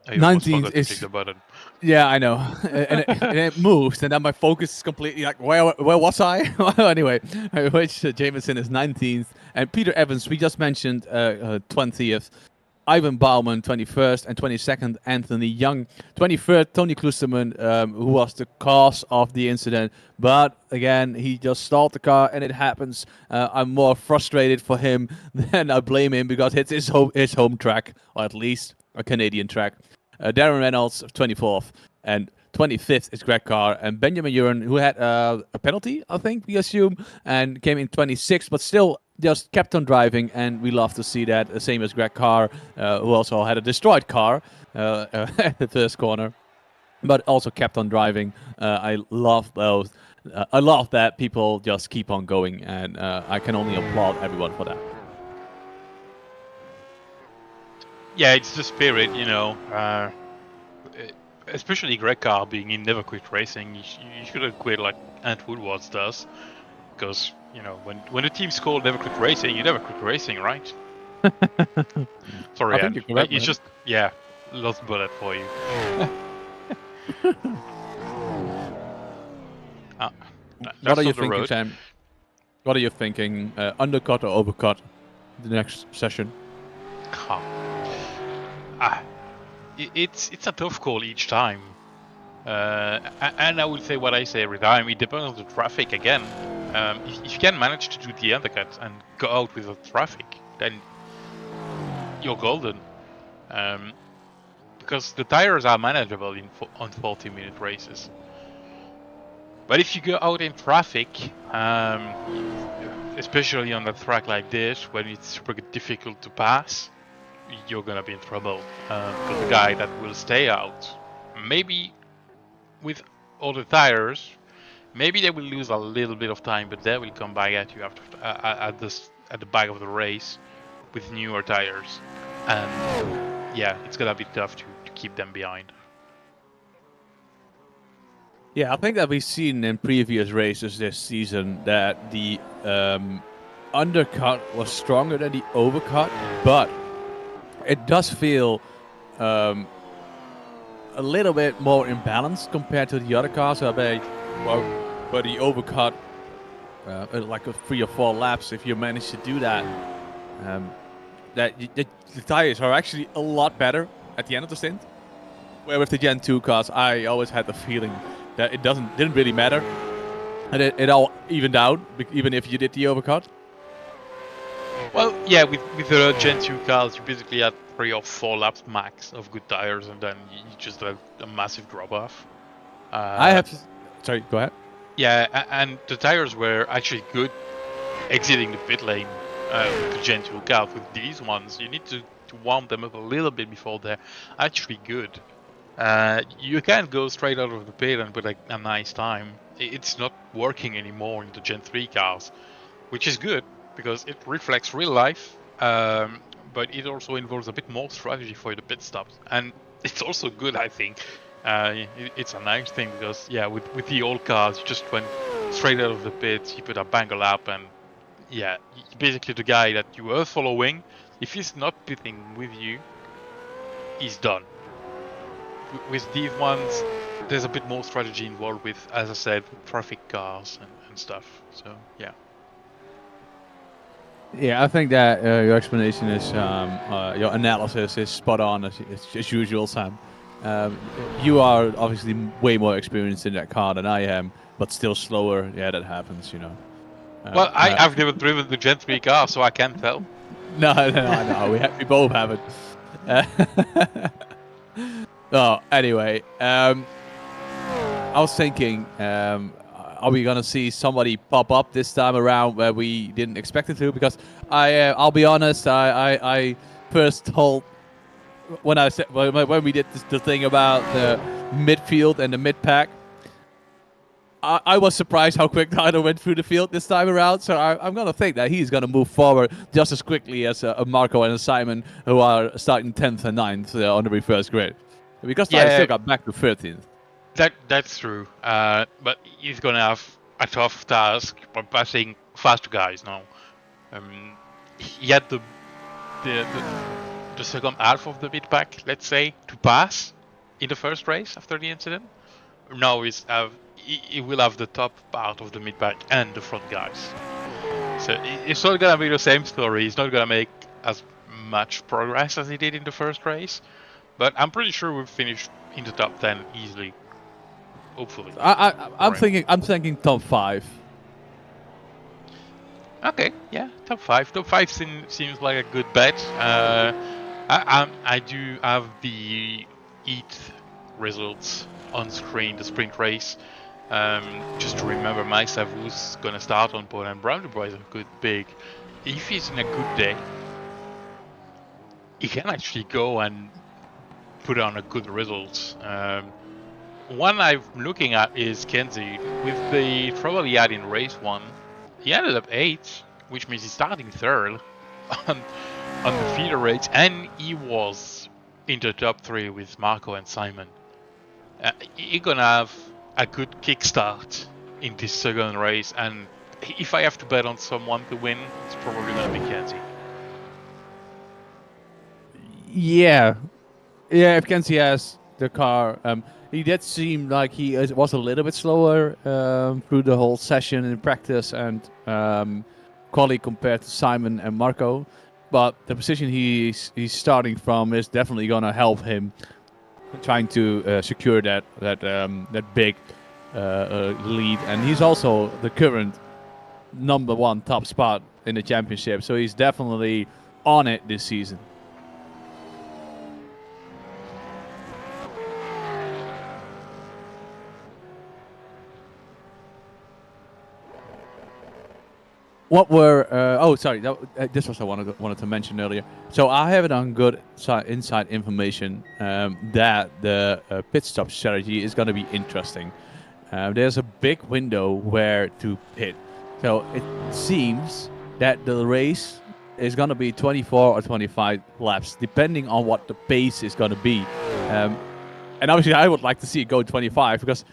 I 19th is click the button. Yeah, I know, and it moves, and then my focus is completely like, where was I? Anyway, which Jameson is 19th, and Peter Evans, we just mentioned, 20th. Ivan Bauman, 21st, and 22nd, Anthony Young. 23rd, Tony Klusterman, who was the cause of the incident. But again, he just stalled the car, and it happens. I'm more frustrated for him than I blame him because it's his home track, or at least a Canadian track. Darren Reynolds, 24th, and 25th is Greg Carr, and Benjamin Uren, who had a penalty, I think, we assume, and came in 26th, but still just kept on driving, and we love to see that. The same as Greg Carr, who also had a destroyed car at the first corner, but also kept on driving. I love those. I love that people just keep on going, and I can only applaud everyone for that. Yeah, it's the spirit, you know. Especially Greg Carr being in Never Quit Racing, you shouldn't quit like Ant Woodward does, because you know when the team's called Never Quit Racing, you never quit racing, right? Sorry, Ant. It's just lost bullet for you. What are you thinking, Sam? What are you thinking? Undercut or overcut the next session? It's a tough call each time, and I will say what I say every time. It depends on the traffic again. If you can manage to do the undercut and go out with the traffic, then you're golden. Because the tires are manageable on 40-minute races. But if you go out in traffic, especially on a track like this, when it's super difficult to pass, you're gonna be in trouble. Because the guy that will stay out, maybe with all the tires, maybe they will lose a little bit of time, but they will come back at you after at the back of the race with newer tires, and yeah, it's gonna be tough to keep them behind. Yeah, I think that we've seen in previous races this season that the undercut was stronger than the overcut, but it does feel a little bit more imbalanced compared to the other cars. So but the overcut, like a 3 or 4 laps, if you manage to do that, the tires are actually a lot better at the end of the stint. Where with the Gen 2 cars, I always had the feeling that it didn't really matter, and it all evened out, even if you did the overcut. Well, yeah, with the Gen 2 cars, you basically had 3 or 4 laps max of good tires, and then you just have a massive drop off. Sorry, go ahead. Yeah, and the tires were actually good exiting the pit lane with the Gen 2 cars. With these ones, you need to warm them up a little bit before they're actually good. You can't go straight out of the pit and put a nice time. It's not working anymore in the Gen 3 cars, which is good because it reflects real life, but it also involves a bit more strategy for the pit stops. And it's also good, I think. It's a nice thing because, yeah, with the old cars, you just went straight out of the pit, you put a banger lap, and yeah, basically the guy that you were following, if he's not pitting with you, he's done. With these ones, there's a bit more strategy involved with, as I said, traffic cars and stuff. So, yeah. Yeah, I think that your explanation is, your analysis is spot on as usual, Sam. You are obviously way more experienced in that car than I am, but still slower. Yeah, that happens, you know. Well, I've never driven the Gen 3 car, so I can't tell. No, we both haven't. Oh, anyway, I was thinking, are we gonna see somebody pop up this time around where we didn't expect it to? Because I'll be honest, I first told when we did the thing about the midfield and the mid pack, I was surprised how quick Tyler went through the field this time around. So I'm gonna think that he's gonna move forward just as quickly as a Marco and a Simon, who are starting 10th and 9th on the reverse grid. Because Tyler still got back to 13th. That's true. But he's gonna have a tough task by passing faster guys now. He had the second half of the mid pack, let's say, to pass in the first race after the incident. Now he will have the top part of the mid pack and the front guys. So it's not gonna be the same story. He's not gonna make as much progress as he did in the first race. But I'm pretty sure we'll finish in the top 10 easily. Hopefully. I'm thinking top 5. Okay, yeah, top 5. Top 5 seems like a good bet. I do have the ETH results on screen, the sprint race. Just to remember myself who's gonna start on pole, and Brown Boy is a good big. If he's in a good day, he can actually go and put on a good result. One I'm looking at is Kenzie. With the trouble he had in race 1, he ended up 8th, which means he's starting 3rd on the feeder race, and he was in the top 3 with Marco and Simon. He's gonna have a good kickstart in this second race, and if I have to bet on someone to win, it's probably gonna be Kenzie. Yeah, if Kenzie has the car, he did seem like he was a little bit slower through the whole session in practice and quality compared to Simon and Marco. But the position he's starting from is definitely gonna help him trying to secure that big lead, and he's also the current #1 top spot in the championship, so he's definitely on it this season. what were sorry, this was I wanted to mention earlier. So I have it on good inside information that the pit stop strategy is going to be interesting. There's a big window where to pit, so it seems that the race is going to be 24 or 25 laps, depending on what the pace is going to be. And obviously, I would like to see it go 25 because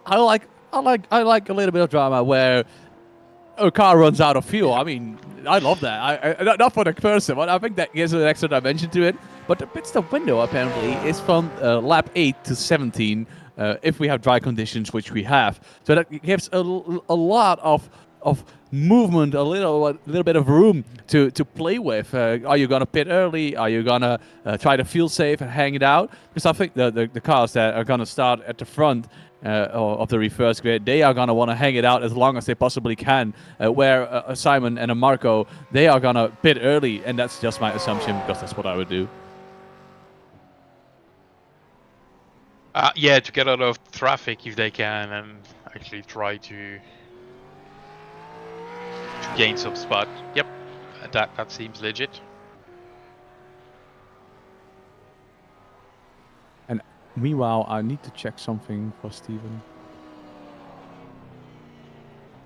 I like a little bit of drama where a car runs out of fuel. I mean, I love that. Not for the person, but I think that gives an extra dimension to it. But the pit stop window apparently is from lap 8 to 17 if we have dry conditions, which we have. So that gives a lot of movement, a little bit of room to play with. Are you gonna pit early? Are you gonna try to feel safe and hang it out? Because I think the cars that are gonna start at the front of the reverse grid, they are going to want to hang it out as long as they possibly can. Where a Simon and a Marco, they are going to pit early, and that's just my assumption because that's what I would do. Yeah, to get out of traffic if they can, and actually try to gain some spot. Yep, that seems legit. Meanwhile, I need to check something for Steven.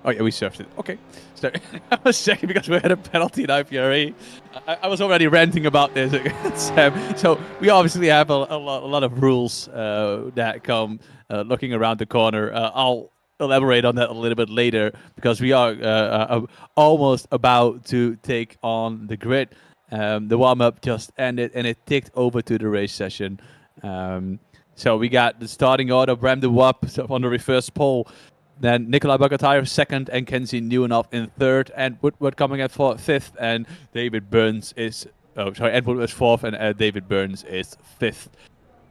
Oh yeah, we surfed it. Okay. So I was checking because we had a penalty in IPRA. I was already ranting about this, Sam. So we obviously have a lot of rules that come looking around the corner. I'll elaborate on that a little bit later because we are almost about to take on the grid. The warm-up just ended and it ticked over to the race session. So we got the starting order, Bram de Wap on the reverse pole. Then Nikolai Bagatayev second and Kenzie Newenhoff in third. And Woodward coming at fifth. And David Burns is... Oh, sorry, Ed Woodward is fourth and David Burns is fifth.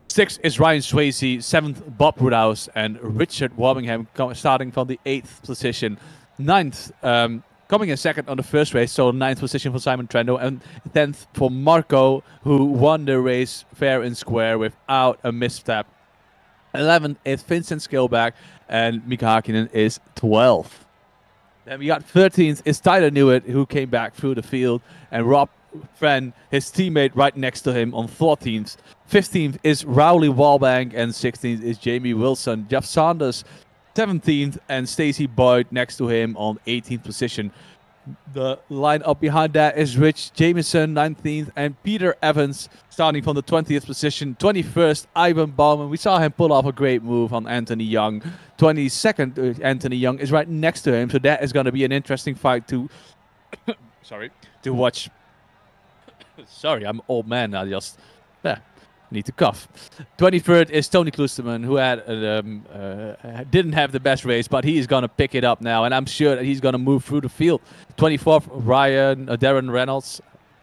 Sixth is Ryan Swayze. Seventh, Bob Woodhouse. And Richard Warmingham starting from the 8th position. Ninth, coming in second on the first race, so 9th position for Simon Trendo, and 10th for Marco, who won the race fair and square without a misstep. 11th is Vincent Skilback, and Mika Hakkinen is 12th. Then we got 13th is Tyler Newitt, who came back through the field, and Rob Friend, his teammate, right next to him on 14th. 15th is Rowley Wallbank, and 16th is Jamie Wilson. Jeff Saunders 17th, and Stacey Boyd next to him on 18th position. The line up behind that is Rich Jameson 19th, and Peter Evans starting from the 20th position. 21st, Ivan Bauman. We saw him pull off a great move on Anthony Young. 22nd, Anthony Young is right next to him, so that is going to be an interesting fight to to watch. Sorry, I'm an old man. I just need to cough. 23rd is Tony Klusterman, who had didn't have the best race, but he is going to pick it up now, and I'm sure that he's going to move through the field. 24th, Darren Reynolds.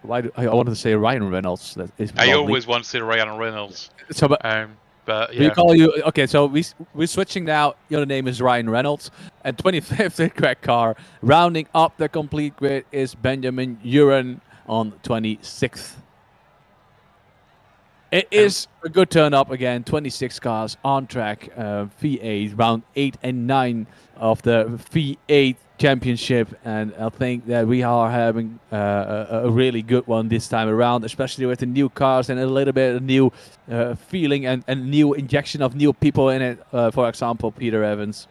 I wanted to say Ryan Reynolds. That is I always want to say Ryan Reynolds. So, but yeah. We call you... Okay, so we're switching now. Your name is Ryan Reynolds. And 25th is Greg Carr. Rounding up the complete grid is Benjamin Uren on 26th. It is a good turn up again. 26 cars on track. V8, round 8 and 9 of the V8 championship. And I think that we are having a really good one this time around, especially with the new cars and a little bit of new feeling and new injection of new people in it. For example, Peter Evans.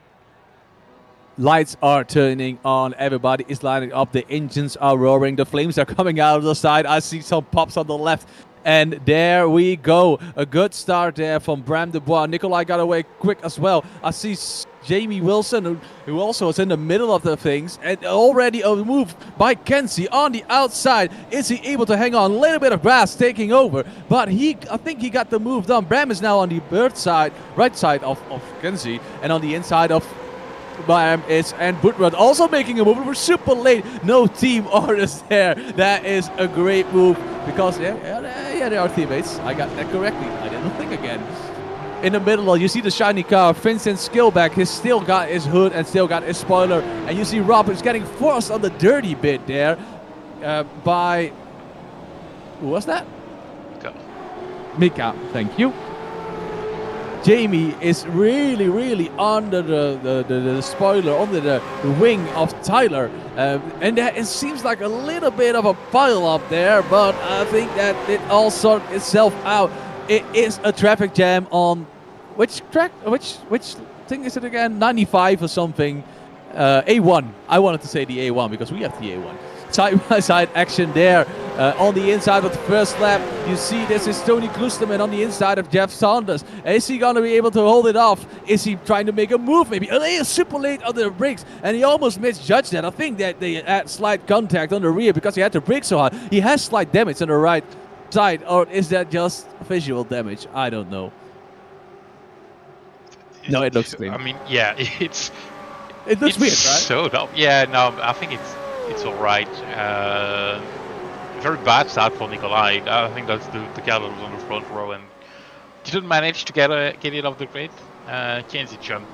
Lights are turning on. Everybody is lining up. The engines are roaring. The flames are coming out of the side. I see some pops on the left. And there we go. A good start there from Bram Dubois. Nikolai got away quick as well. I see Jamie Wilson, who also is in the middle of the things. And already a move by Kenzie on the outside. Is he able to hang on? A little bit of grass taking over. But I think he got the move done. Bram is now on the right side of Kenzie. And on the inside of Bram and Woodward also making a move. We're super late. No team orders there. That is a great move because yeah, they are teammates. I got that correctly. I didn't think again. In the middle, you see the shiny car. Vincent Skilback, he's still got his hood and still got his spoiler. And you see Roberts getting forced on the dirty bit there by... Who was that? Mika. Mika, thank you. Jamie is really, really under the spoiler, under the wing of Tyler. And it seems like a little bit of a pile up there, but I think that it all sorted itself out. It is a traffic jam on which track? Which thing is it again? 95 or something. A1. I wanted to say the A1 because we have the A1. Side-by-side action there on the inside of the first lap. You see this is Tony Klosterman on the inside of Jeff Saunders. Is he going to be able to hold it off? Is he trying to make a move maybe? Oh, he is super late on the brakes and he almost misjudged that. I think that they had slight contact on the rear because he had to brake so hard. He has slight damage on the right side, or is that just visual damage? I don't know. No, it looks clean. I mean, yeah, it looks weird, right? So dumb. Yeah, no, I think it's all right. Very bad start for Nikolai. I think that's the guy that was on the front row and didn't manage to get it off the grid. Kenzie jumped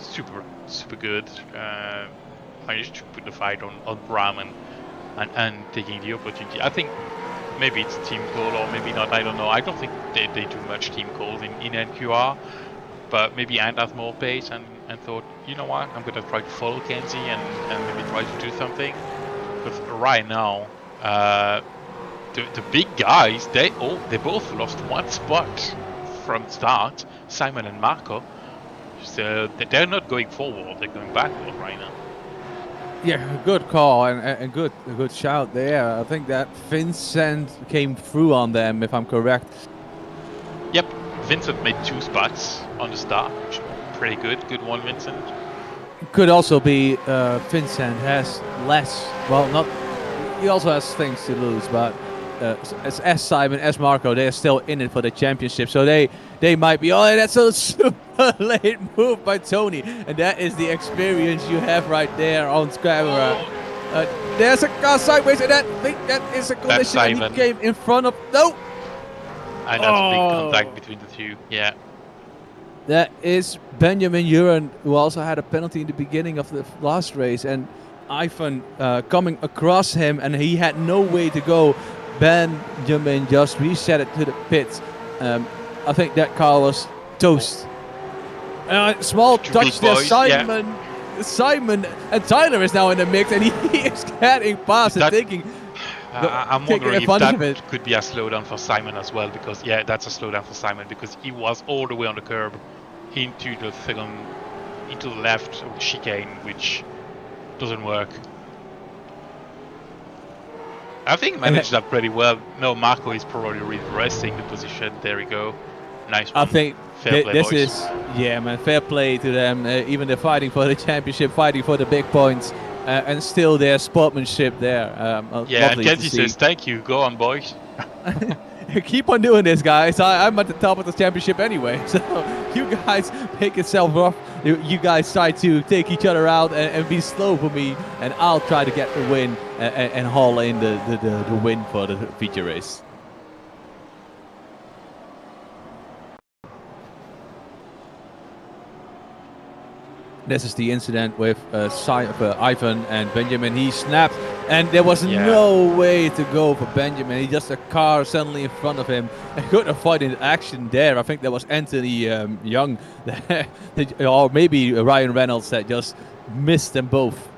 super good. Managed to put the fight on Bram and taking the opportunity. I think maybe it's team call or maybe not. I don't know. I don't think they do much team calls in NQR. But maybe Ant has more pace and thought, you know what, I'm going to try to follow Kenzie and maybe try to do something. Because right now, the big guys, they both lost one spot from start, Simon and Marco. So they're not going forward, they're going backward right now. Yeah, good call and good shout there. I think that Vincent came through on them, if I'm correct. Yep. Vincent made 2 spots on the start, which is pretty good. Good one, Vincent. Could also be Vincent has less. Well, not. He also has things to lose, but as Simon, as Marco, they are still in it for the championship. So they might be. Oh, that's a super late move by Tony, and that is the experience you have right there on camera. There's a car sideways, and I think that is a collision. And he came in front of. No. And that's a big contact between the two, yeah. That is Benjamin Uren, who also had a penalty in the beginning of the last race, and Ivan coming across him, and he had no way to go. Benjamin just reset it to the pits. I think that car was toast. Small touch there, Simon. Yeah. Simon and Tyler is now in the mix, and he is getting past and taking. I'm wondering if that could be a slowdown for Simon as well, because yeah, that's a slowdown for Simon because he was all the way on the curb into the left of the chicane, which doesn't work. I think he managed that pretty well. No, Marco is probably reversing the position. There we go. Nice one. I think this is, yeah, man, fair play to them. Even they're fighting for the championship, fighting for the big points. And still their sportsmanship there. Yeah, and Kenzie says, thank you, go on boys. Keep on doing this, guys. I'm at the top of the championship anyway. So you guys make yourself rough. You guys try to take each other out and be slow for me. And I'll try to get the win and haul in the win for the feature race. This is the incident with Ivan and Benjamin. He snapped, and there was no way to go for Benjamin. He just a car suddenly in front of him. He couldn't avoid an action there. I think that was Anthony Young, or maybe Ryan Reynolds that just missed them both.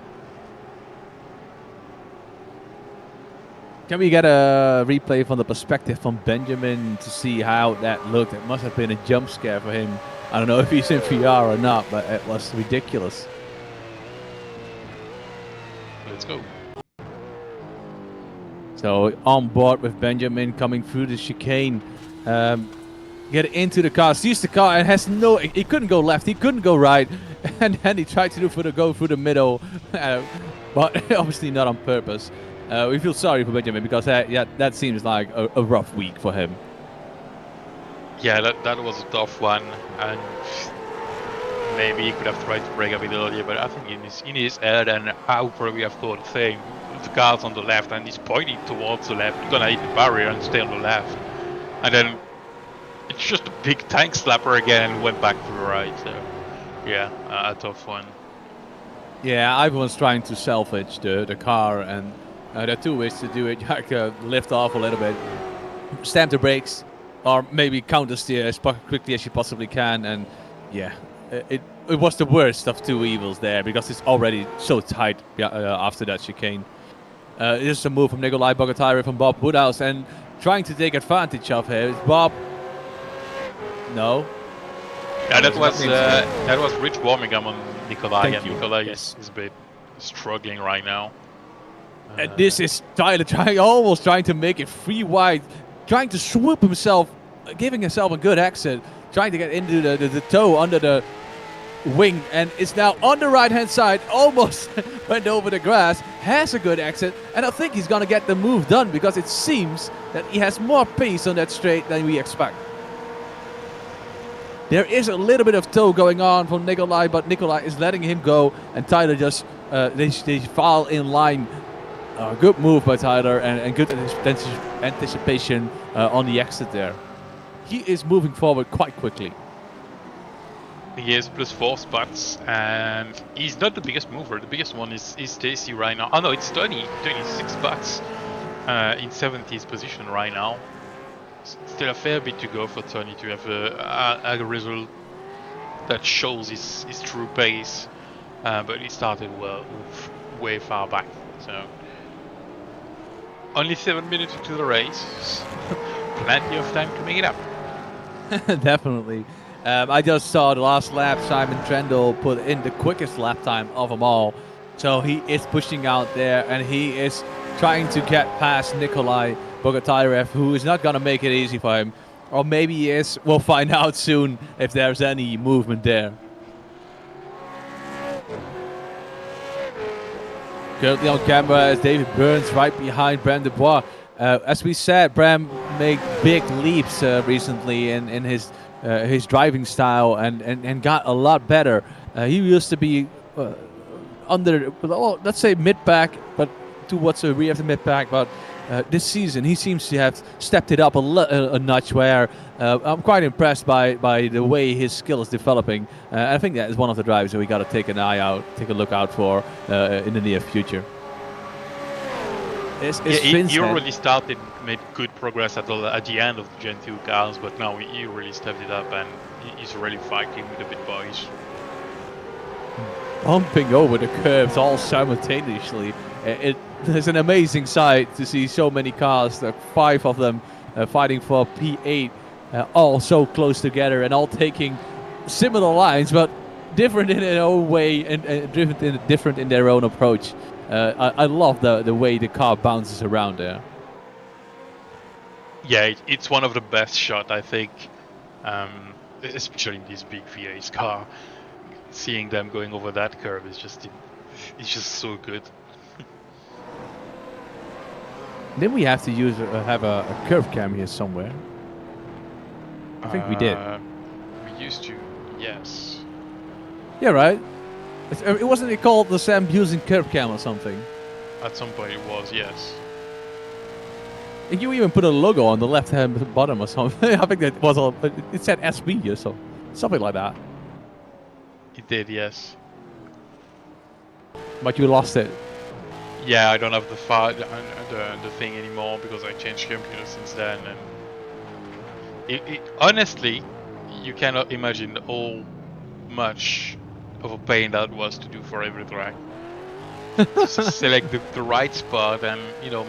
Can we get a replay from the perspective from Benjamin to see how that looked? It must have been a jump scare for him. I don't know if he's in VR or not, but it was ridiculous. Let's go. So on board with Benjamin coming through the chicane. Get into the car, sees the car and has no, he couldn't go left, he couldn't go right. And then he tried to go through the middle, but obviously not on purpose. We feel sorry for Benjamin because that seems like a rough week for him. Yeah, that was a tough one, and maybe he could have tried to break a bit earlier, but I think in his head, and I would probably have thought the same. The car's on the left, and he's pointing towards the left. He's gonna hit the barrier and stay on the left, and then it's just a big tank slapper again and went back to the right. So yeah, a tough one. Yeah, Ivan was trying to salvage the car, and there are two ways to do it. You have to lift off a little bit, stamp the brakes, or maybe counter steer as quickly as you possibly can. And yeah, it was the worst of two evils there because it's already so tight after that chicane. This is a move from Nikolai Bogatire from Bob Woodhouse and trying to take advantage of it. Bob, no. Yeah, that was Rich Warmingham on Nikolai, and Nikolai is a bit struggling right now. And this is Tyler almost trying to make it free wide, trying to swoop himself, giving himself a good exit, trying to get into the toe under the wing, and it's now on the right hand side, almost went over the grass, has a good exit, and I think he's gonna get the move done because it seems that he has more pace on that straight than we expect. There is a little bit of toe going on from Nikolai, but Nikolai is letting him go, and Tyler just they fall in line. Good move by Tyler, and good anticipation on the exit there. He is moving forward quite quickly. He has +4 spots, and he's not the biggest mover. The biggest one is Stacy right now. Oh no, it's 26 spots in 70th position right now. Still a fair bit to go for Tony to have a result that shows his true pace, but he started way far back. So only 7 minutes into the race, plenty of time to make it up. Definitely. I just saw the last lap. Simon Trendle put in the quickest lap time of them all, so he is pushing out there, and he is trying to get past Nikolai Bogatyrov, who is not going to make it easy for him. Or maybe he is. We'll find out soon if there's any movement there. Currently on camera is David Burns right behind Bram Dubois. As we said, Bram made big leaps recently in his driving style and got a lot better. He used to be under, let's say mid-pack, but towards the rear of the mid-pack, but this season he seems to have stepped it up a notch where I'm quite impressed by the way his skill is developing. I think that is one of the drivers that we got to take a look out for in the near future. He already started, made good progress at the end of the Gen 2 cars, but now he really stepped it up and he's really fighting with the big boys. Bumping over the curves all simultaneously. It's an amazing sight to see so many cars, 5 of them fighting for P8, all so close together and all taking similar lines, but different in their own way and different in their own approach. I love the way the car bounces around there. Yeah, it's one of the best shots, I think, especially in this big V8 car. Seeing them going over that curve is just so good. Then we have to have a curve cam here somewhere. I think we did. We used to, yes. Yeah, right. It wasn't called the Sam Busing curve cam or something. At some point it was, yes. And you even put a logo on the left-hand bottom or something. I think that was it said SB or so, something like that. It did, yes. But you lost it. Yeah, I don't have the thing anymore because I changed computers since then. And honestly, you cannot imagine how much of a pain that was to do for every track. Just select the right spot and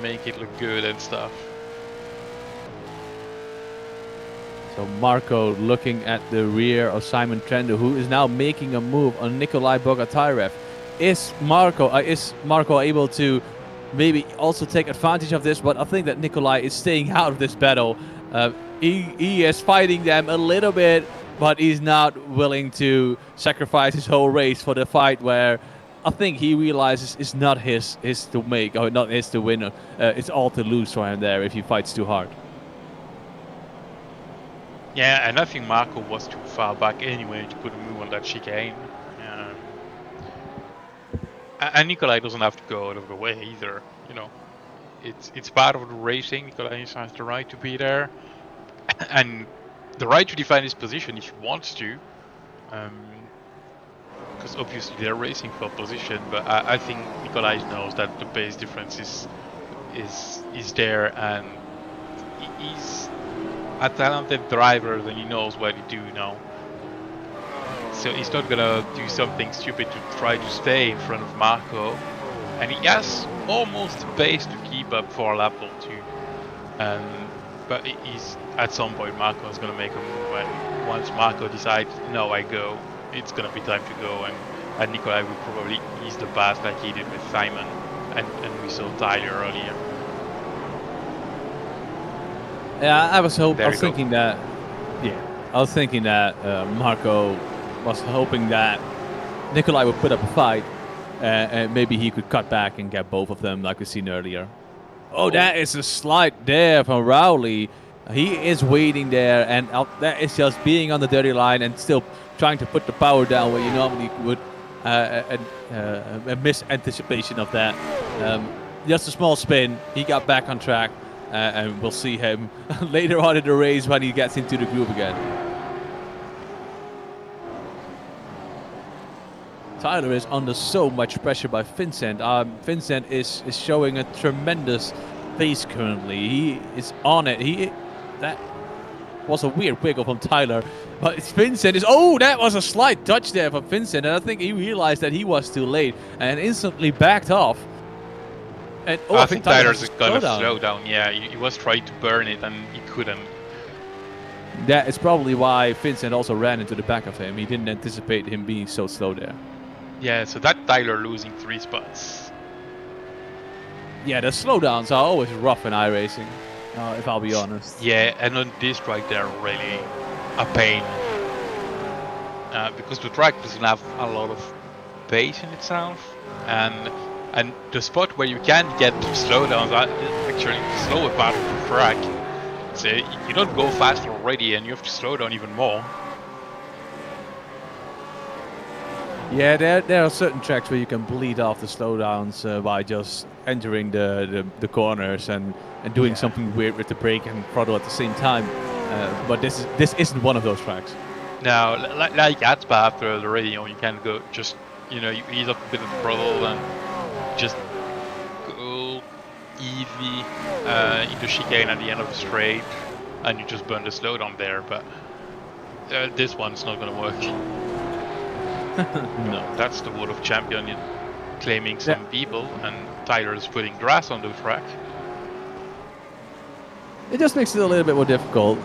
make it look good and stuff. So Marco looking at the rear of Simon Trendle, who is now making a move on Nikolai Bogatyrev. Is Marco able to maybe also take advantage of this? But I think that Nikolai is staying out of this battle. He is fighting them a little bit, but he's not willing to sacrifice his whole race for the fight where I think he realizes it's not his to make, or not his to win. It's all to lose for him there if he fights too hard. Yeah, and I think Marco was too far back anyway to put a move on that chicane. And Nikolai doesn't have to go out of the way either. It's part of the racing. Nikolai has the right to be there, and the right to define his position if he wants to. Because obviously they're racing for position, but I think Nikolai knows that the pace difference is there, and a talented driver, then he knows what to do now. So he's not gonna do something stupid to try to stay in front of Marco. And he has almost the pace to keep up for lap or two. But he's at some point Marco is gonna make a move, and once Marco decides, no, I go, it's gonna be time to go. And Nikolai will probably ease the pass like he did with Simon, and we saw Tyler earlier. Yeah, I was thinking that. Yeah, I was thinking that Marco was hoping that Nikolai would put up a fight, and maybe he could cut back and get both of them, like we've seen earlier. Oh, that is a slide there from Rowley. He is waiting there, and that is just being on the dirty line and still trying to put the power down where you normally would. A misanticipation of that. Just a small spin. He got back on track, and we'll see him later on in the race when he gets into the groove again. Tyler is under so much pressure by Vincent. Vincent is showing a tremendous pace currently. He is on it. That was a weird wiggle from Tyler. But Vincent is... Oh, that was a slight touch there for Vincent. And I think he realized that he was too late and instantly backed off. And I think Tyler's gonna slow down. Yeah, he was trying to burn it and he couldn't. That is probably why Vincent also ran into the back of him. He didn't anticipate him being so slow there. Yeah, so that Tyler losing 3 spots. Yeah, the slowdowns are always rough in iRacing, if I'll be honest. Yeah, and on this track they're really a pain. Because the track doesn't have a lot of pace in itself. And the spot where you can get slowdowns are actually the slower part of the track. So you don't go fast already and you have to slow down even more. Yeah, there are certain tracks where you can bleed off the slowdowns by just entering the corners and doing something weird with the brake and throttle at the same time. But this isn't one of those tracks. No, like at Spa after the radio, you can go just, you ease up a bit of the throttle and just go easy into chicane at the end of the straight, and you just burn the slowdown there. But this one's not going to work. No, that's the World of Champion claiming some people, and Tyler's putting grass on the track. It just makes it a little bit more difficult.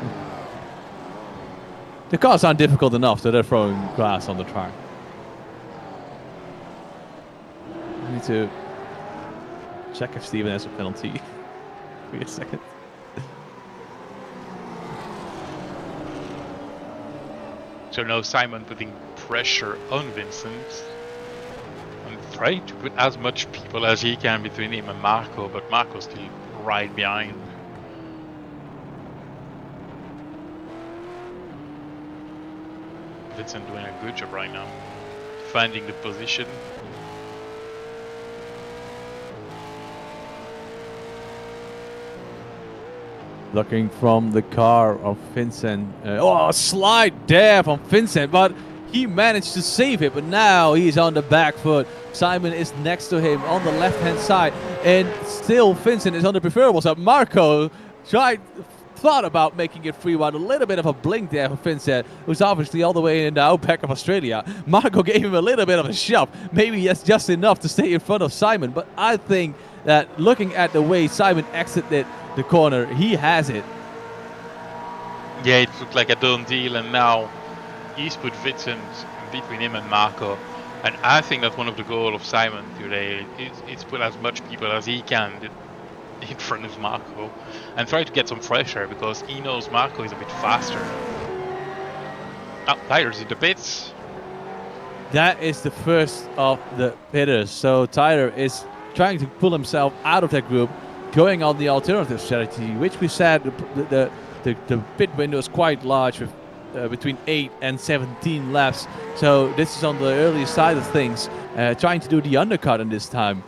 The cars aren't difficult enough, so they're throwing grass on the track. I need to check if Steven has a penalty. Wait a second. So now Simon putting pressure on Vincent and trying to put as much people as he can between him and Marco, but Marco's still right behind. Vincent doing a good job right now, finding the position. Looking from the car of Vincent. Oh, a slide there from Vincent, but he managed to save it. But now he's on the back foot. Simon is next to him on the left-hand side. And still Vincent is on the preferable side. Marco thought about making it free wide. A little bit of a blink there for Vincent, who's obviously all the way in the outback of Australia. Marco gave him a little bit of a shove. Maybe that's just enough to stay in front of Simon. But I think that looking at the way Simon exited the corner, he has it. Yeah, it looked like a done deal, and now he's put Vincent between him and Marco. And I think that's one of the goals of Simon today. It's put as much people as he can in front of Marco and try to get some fresh air, because he knows Marco is a bit faster. Tyler's in the pits. That is the first of the pitters. So Tyler is trying to pull himself out of that group, going on the alternative strategy, which we said the pit window is quite large, with between 8 and 17 laps. So this is on the earlier side of things, trying to do the undercut in this time.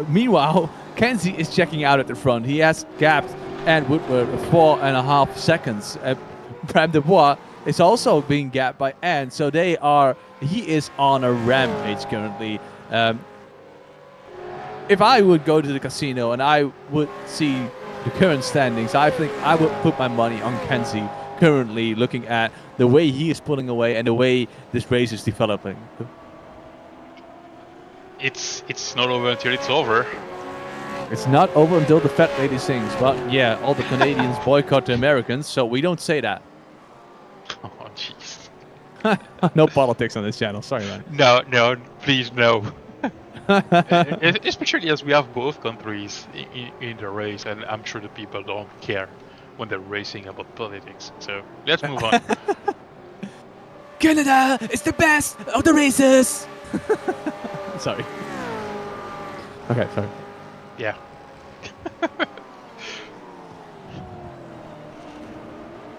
Meanwhile, Kenzie is checking out at the front. He has gapped Ant Woodward 4.5 seconds. Bram Dubois is also being gapped by Ant, so he is on a rampage currently. If I would go to the casino and I would see the current standings, I think I would put my money on Kenzie currently, looking at the way he is pulling away and the way this race is developing. It's not over until it's over. It's not over until the fat lady sings, but yeah, all the Canadians boycott the Americans, so we don't say that. Oh, jeez. No politics on this channel, sorry man. No, please no. Especially as we have both countries in the race, and I'm sure the people don't care when they're racing about politics. So let's move on. Canada is the best of the races! Sorry. Okay, sorry. Yeah.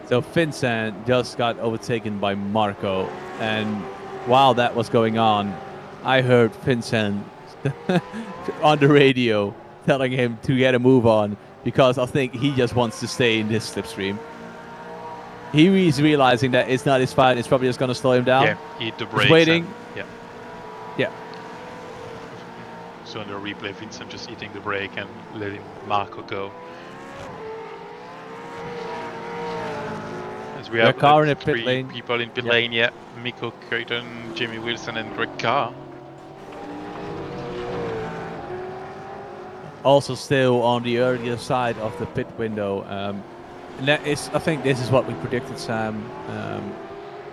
So Vincent just got overtaken by Marco, and while that was going on, I heard Vincent on the radio telling him to get a move on because I think he just wants to stay in this slipstream. He is realizing that it's not his fight, it's probably just going to slow him down. Yeah, eat the brakes. He's waiting. Yeah. So on the replay, Vincent just eating the brake and letting Marco go. As we have car in the three pit lane. people in pit lane, yeah. Mikko Creighton, Jimmy Wilson and Greg Carr. Also still on the earlier side of the pit window. And that is, I think this is what we predicted, Sam.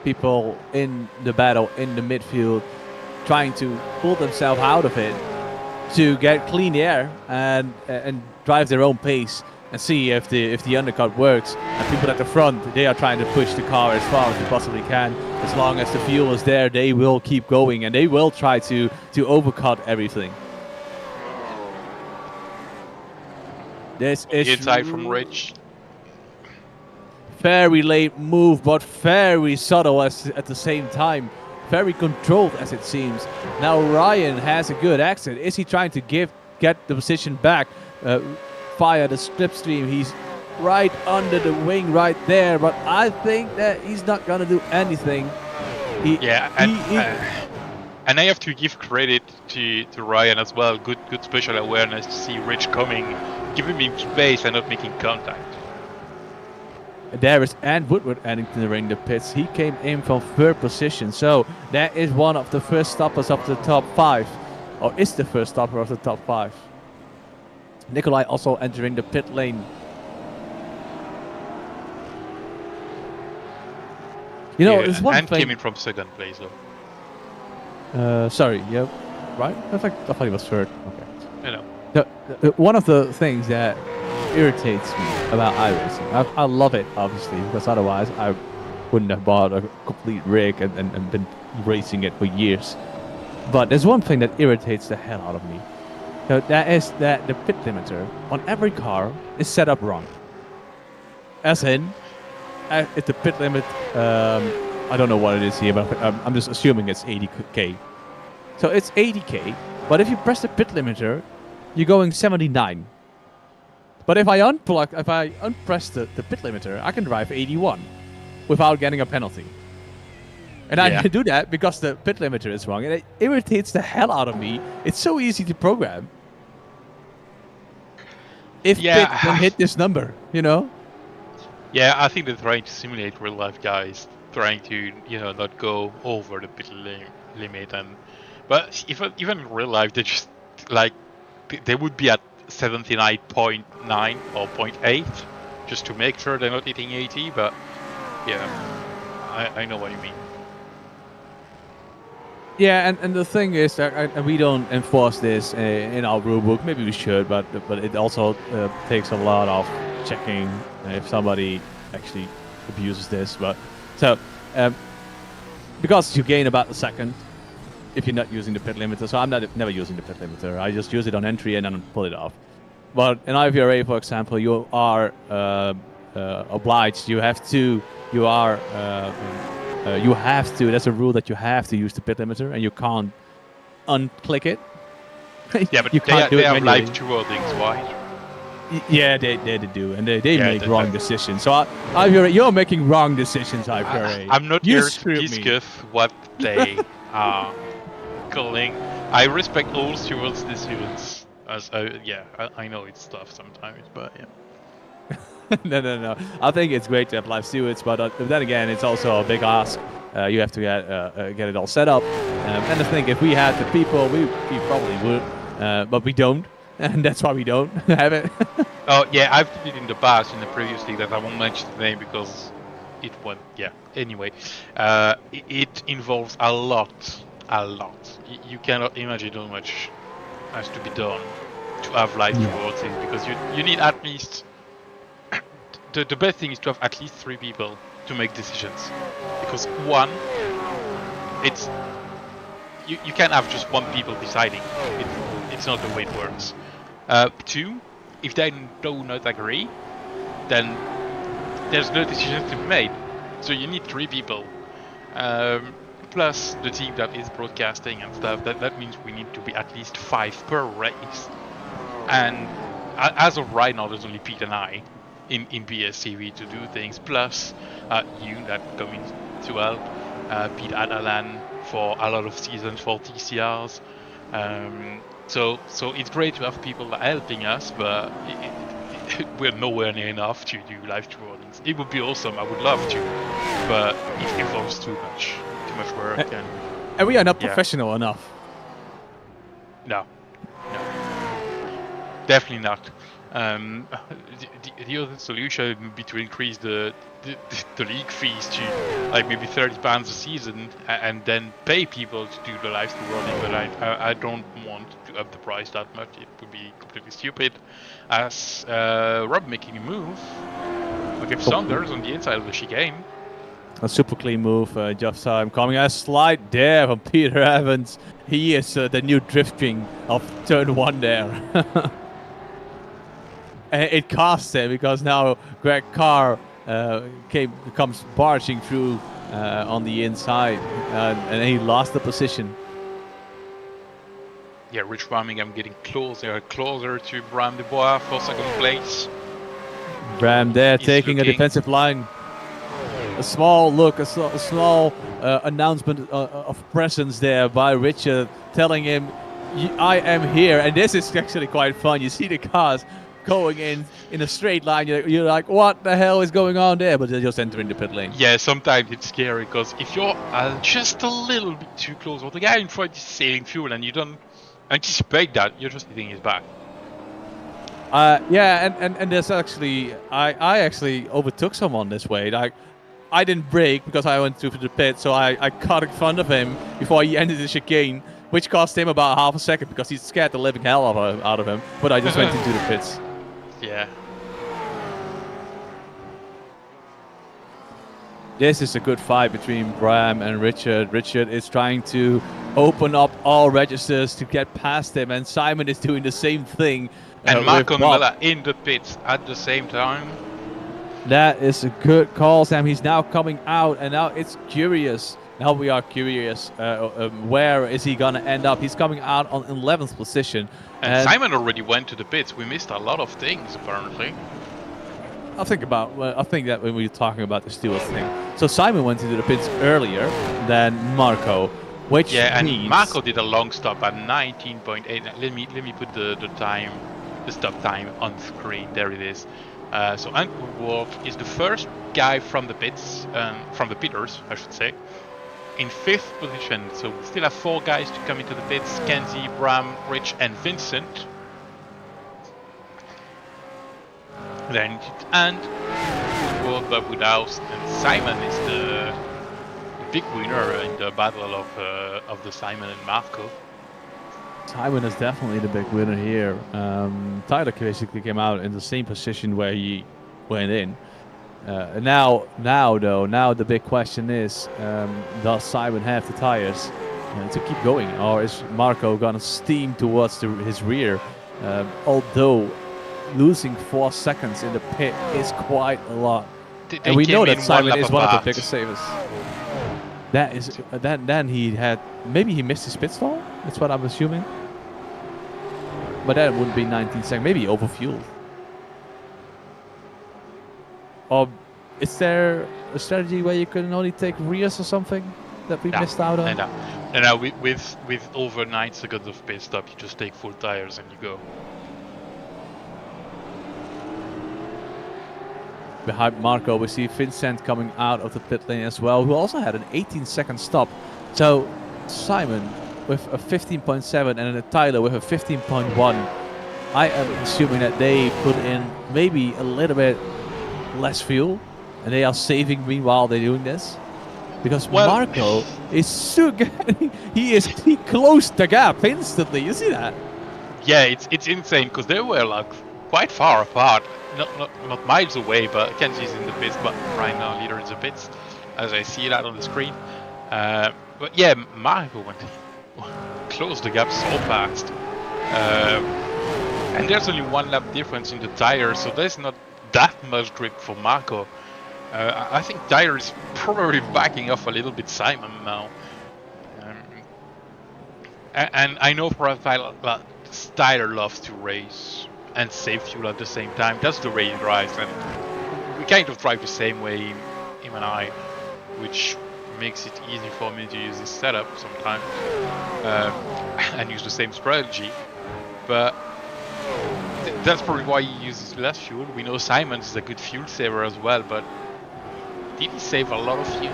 People in the battle, in the midfield, trying to pull themselves out of it to get clean air and drive their own pace and see if the undercut works. And people at the front, they are trying to push the car as far as they possibly can. As long as the fuel is there, they will keep going and they will try to overcut everything. This is inside from Rich. Very late move, but very subtle at the same time. Very controlled as it seems. Now Ryan has a good exit. Is he trying to get the position back via the slipstream? He's right under the wing right there, but I think that he's not going to do anything. And I have to give credit to Ryan as well. Good special awareness to see Rich coming, giving him space and not making contact. There is and Woodward entering the pits. He came in from third position, so that is one of the first stoppers of the top 5, or is the first stopper of the top 5. Nikolai also entering the pit lane. You know, there's one and thing. came in from second place though. Sorry, yeah, right? I thought he was third. Okay. I know. One of the things that irritates me about iRacing, I love it obviously, because otherwise I wouldn't have bought a complete rig and been racing it for years. But there's one thing that irritates the hell out of me. So that is that the pit limiter on every car is set up wrong. As in, if the pit limit, I don't know what it is here, but I'm just assuming it's 80k. So it's 80k, but if you press the pit limiter, you're going 79. But if I unpress the pit limiter, I can drive 81 without getting a penalty. And I can do that because the pit limiter is wrong, and it irritates the hell out of me. It's so easy to program. If pit can hit this number, you know? Yeah, I think they're trying to simulate real life guys, trying to, not go over the pit limit. But even in real life, they just, they would be at 79.9 or 0.8 just to make sure they're not hitting 80, but I know what you mean. Yeah, and the thing is that we don't enforce this in our rulebook. Maybe we should, but it also takes a lot of checking if somebody actually abuses this. But so because you gain about a second if you're not using the pit limiter, so I'm never using the pit limiter. I just use it on entry and then pull it off. But in IVRA, for example, you are obliged. You have to. That's a rule that you have to use the pit limiter, and you can't unclick it. Yeah, but you can't do it have manually. live two wordings, right? Yeah, they do, and they make wrong decisions. So you're making wrong decisions, IVRA. I'm not you here to discuss what they are calling. I respect all stewards' decisions. I know it's tough sometimes, but yeah. No. I think it's great to have live stewards, but then again, it's also a big ask. You have to get it all set up. And I think if we had the people, we probably would, but we don't, and that's why we don't have it. Oh yeah, I've did it in the past in the previous league that I won't mention the name because it went. Yeah. Anyway, it involves a lot. You cannot imagine how much has to be done to have live stewards because you need at least. The best thing is to have at least 3 people to make decisions, because one, it's you can't have just one people deciding. It's not the way it works. 2, if they do not agree, then there's no decision to be made. So you need 3 people, plus the team that is broadcasting and stuff. That means we need to be at least 5 per race. And as of right now, there's only Pete and I in BSTV to do things, plus you that coming to help, Pete Adalan for a lot of seasons for TCRs. So it's great to have people helping us, but we're nowhere near enough to do live recordings. It would be awesome, I would love to, but it involves too much work. And we are not professional enough. No, definitely not. The other solution would be to increase the league fees to like maybe £30 a season, and then pay people to do the live streaming. But I don't want to up the price that much. It would be completely stupid. As Rob making a move, we get Saunders on the inside of the chicane. A super clean move, just time coming. A slide there from Peter Evans. He is the new drift king of turn 1 there. It costs him because now Greg Carr comes barging through on the inside, and he lost the position. Yeah, Rich Birmingham getting closer to Bram Dubois for 2nd place. Bram there taking a defensive line. A small look, a small announcement of presence there by Richard, telling him, I am here. And this is actually quite fun. You see the cars going in a straight line. You're like, what the hell is going on there? But they're just entering the pit lane. Yeah, sometimes it's scary because if you're just a little bit too close, or the guy in front is saving fuel and you don't anticipate that, you're just hitting his back. Yeah, and there's actually, I actually overtook someone this way. Like, I didn't brake because I went through the pit, so I caught in front of him before he ended the chicane, which cost him about half a second because he scared the living hell out of him. But I just went into the pits. Yeah. This is a good fight between Bram and Richard. Richard is trying to open up all registers to get past him, and Simon is doing the same thing. And Marco Miller in the pits at the same time. That is a good call, Sam. He's now coming out, and now it's curious. Now we are curious. Where is he going to end up? He's coming out on 11th position. And Simon already went to the pits. We missed a lot of things, apparently. I think that when we were talking about the Steelers thing. So Simon went into the pits earlier than Marco, which and Marco did a long stop at 19.8. Let me put the stop time on screen. There it is. So Andrew Wolf is the first guy from the pits, from the pitters, I should say, in 5th position. So we still have 4 guys to come into the pits: Kenzie, Bram, Rich, and Vincent. Then and Wolf, Bob Woodhouse, and Simon is the big winner in the battle of the Simon and Marco. Simon is definitely the big winner here. Tyler basically came out in the same position where he went in. Now the big question is, does Simon have the tires to keep going, or is Marco gonna steam towards his rear? Although losing 4 seconds in the pit is quite a lot, and we know that Simon is one of the biggest savers. That is then he had, maybe he missed his pit stall. That's what I'm assuming. But that wouldn't be 19 seconds. Maybe he overfueled. Or is there a strategy where you can only take rears or something that we missed out on? No, with over 9 seconds of pit stop, you just take full tires and you go. behind Marco, we see Vincent coming out of the pit lane as well, who also had an 18-second stop. So Simon with a 15.7 and then Tyler with a 15.1. I am assuming that they put in maybe a little bit less fuel, and they are saving meanwhile they're doing this. Because Marco is so good. he closed the gap instantly. You see that? Yeah, it's insane because they were like quite far apart, not miles away. But Kenzie's in the pits, but right now leader in the pits, as I see that on the screen. But yeah, Marco went closed the gap so fast, and there's only 1 lap difference in the tires, so there's not that much grip for Marco. I think Tyler is probably backing off a little bit Simon now. And I know for a fact that Tyler loves to race and save fuel at the same time. That's the way he drives, and we kind of drive the same way, him and I, which makes it easy for me to use this setup sometimes and use the same strategy. But that's probably why he uses less fuel. We know Simon is a good fuel saver as well, but did he save a lot of fuel?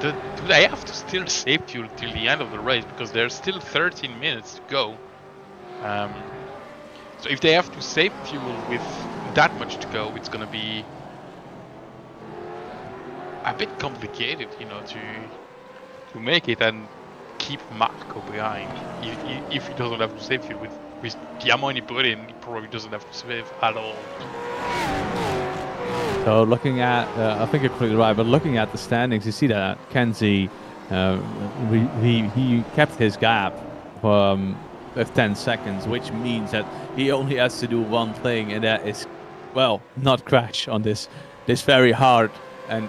Do they have to still save fuel till the end of the race, because there's still 13 minutes to go? So if they have to save fuel with that much to go, it's gonna be a bit complicated, you know, to make it and keep Marco behind. If he doesn't have to save fuel with the amount he put in, he probably doesn't have to save at all. So looking at, I think you're completely right, but looking at the standings, you see that Kenzie, he kept his gap with 10 seconds, which means that he only has to do one thing, and that is, well, not crash on this very hard and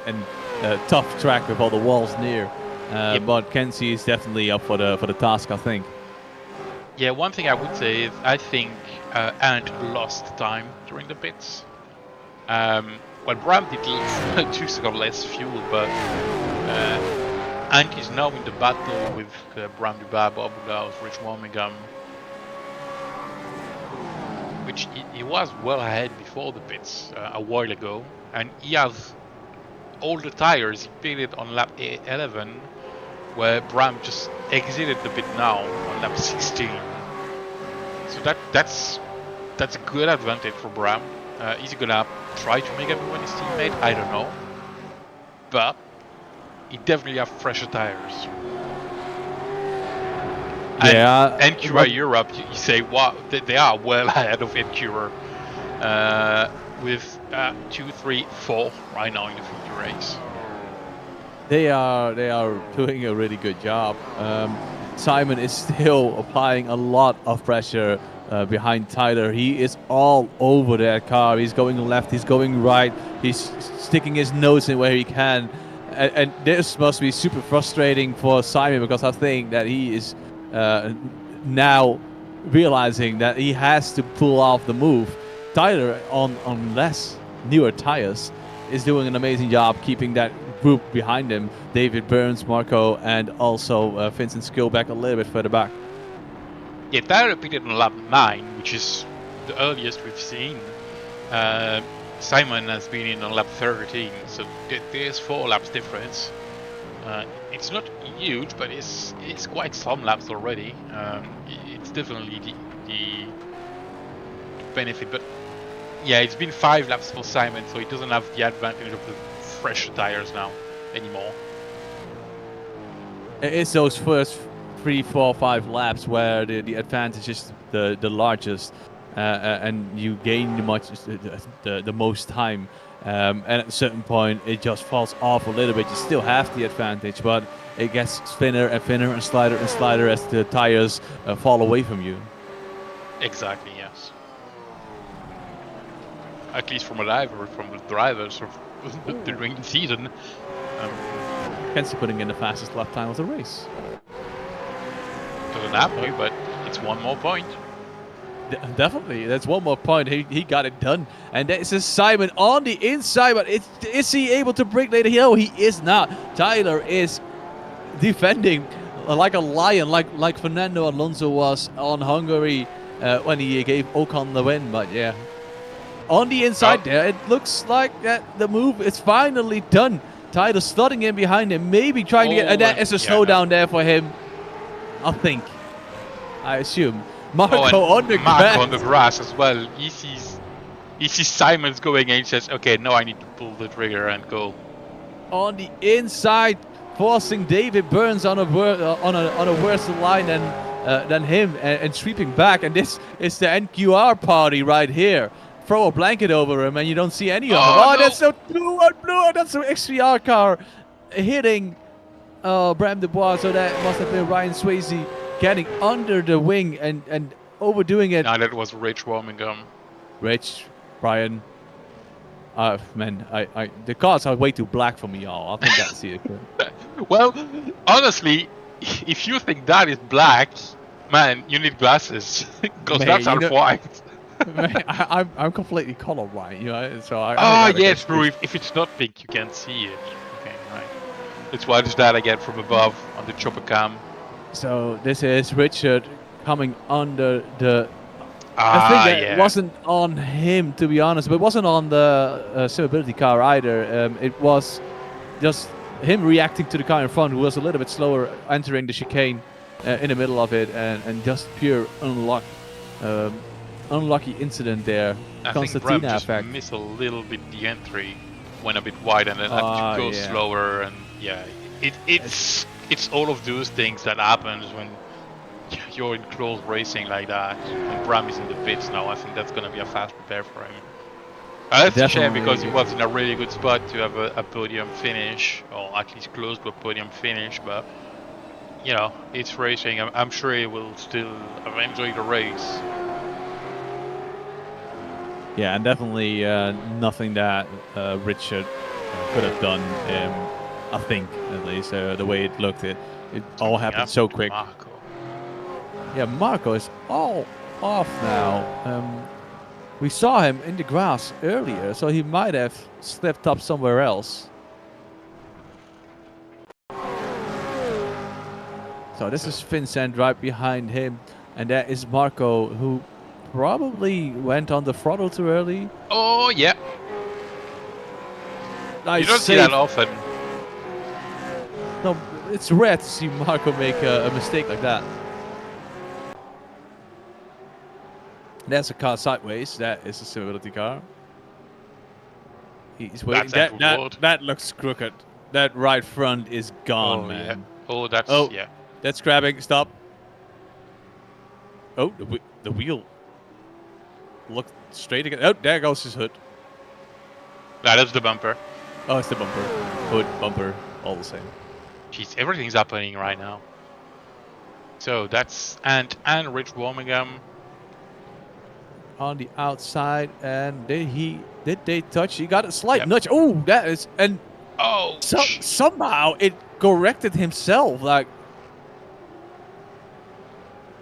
tough track with all the walls near. Yep. But Kenzie is definitely up for the task, I think. Yeah, one thing I would say is I think Ant lost time during the pits. Well, Bram did 2 seconds less fuel, but Ant is now in the battle with Bram Dubab, Abulaus, Rich Warmingham, which he was well ahead before the pits a while ago, and he has all the tires. He pitted on lap 11, where Bram just exited the pit now on lap 16. So that's a good advantage for Bram. Is he gonna try to make everyone his teammate? I don't know, but he definitely have fresher tires. Yeah. And Encura Europe, you say, wow, they are well ahead of Encura with 2, 3, 4 right now in the future race. They are doing a really good job. Simon is still applying a lot of pressure behind Tyler. He is all over that car. He's going left, he's going right, he's sticking his nose in where he can. And this must be super frustrating for Simon, because I think that he is now realizing that he has to pull off the move. Tyler, on less newer tires, is doing an amazing job keeping that group behind him. David Burns, Marco, and also Vincent Skill back a little bit further back. Yeah, Tyler pitted on lap 9, which is the earliest we've seen. Simon has been in on lap 13, so there's 4 laps difference. It's not huge, but it's quite some laps already. It's definitely the benefit, but yeah, it's been 5 laps for Simon, so he doesn't have the advantage of the fresh tires now anymore. It's those first 3, 4, 5 laps where the advantage is the largest, and you gain the most time. And at a certain point, it just falls off a little bit. You still have the advantage, but it gets thinner and thinner and slider as the tires fall away from you. Exactly, yes. At least from the drivers during the season. Kenzie putting in the fastest lap time of the race. Doesn't have to, but it's one more point. Definitely, that's one more point. He got it done, and this is Simon on the inside. But is he able to break later? No, he is not. Tyler is defending like a lion, like Fernando Alonso was on Hungary when he gave Ocon the win. But yeah, on the inside there, it looks like the move is finally done. Tyler slotting in behind him, maybe trying to get... And that is a slowdown there for him, I think. I assume. Marco on the grass. Marco on the grass as well. He sees Simons going and he says, okay, now I need to pull the trigger and go. On the inside, forcing David Burns on a worse line than him and sweeping back. And this is the NQR party right here. Throw a blanket over him and you don't see any of them. Oh, no. That's so blue on blue. That's an XVR car hitting Bram Dubois. So that must have been Ryan Swayze getting under the wing and overdoing it. No, that was Rich Warmingham. Rich, Brian. Man, the cars are way too black for me, y'all. I think that's it. Well, honestly, if you think that is black, man, you need glasses because that's half white. Man, I'm completely colorblind, you know. So yeah, true. If it's not pink, you can't see it. Okay, right. It's why there's that again from above on the chopper cam. So this is Richard coming under the. I think it wasn't on him, to be honest, but it wasn't on the Simability car either. It was just him reacting to the car in front, who was a little bit slower entering the chicane in the middle of it, and just pure unlucky incident there. I think Bram just missed a little bit the entry, went a bit wide, and then had to go slower. And yeah, it's all of those things that happens when you're in close racing like that. And Bram is in the pits now. I think that's going to be a fast repair for him. That's a shame because he was in a really good spot to have a podium finish, or at least close to a podium finish. But you know, it's racing. I'm sure he will still enjoy the race. Yeah, and definitely nothing that Richard could have done. I think at least the way it looked, it all happened so quick. Marco. Yeah, Marco is all off now. We saw him in the grass earlier, so he might have slipped up somewhere else. So this is Vincent right behind him, and that is Marco, who probably went on the throttle too early. Oh, yeah. Nice you don't see that often. No, it's rare to see Marco make a mistake like that. There's a car sideways. That is a Simability car. He's waiting. That looks crooked. That right front is gone, man. Yeah. Oh, that's yeah. That's grabbing. Stop. Oh, the wheel. Look straight again. Oh, there goes his hood. That's the bumper. Oh, it's the bumper. Hood, bumper, all the same. Jeez, everything's happening right now. So that's and Rich Warmingham on the outside, and did they touch? He got a slight nudge. Oh, that is, and somehow it corrected himself. Like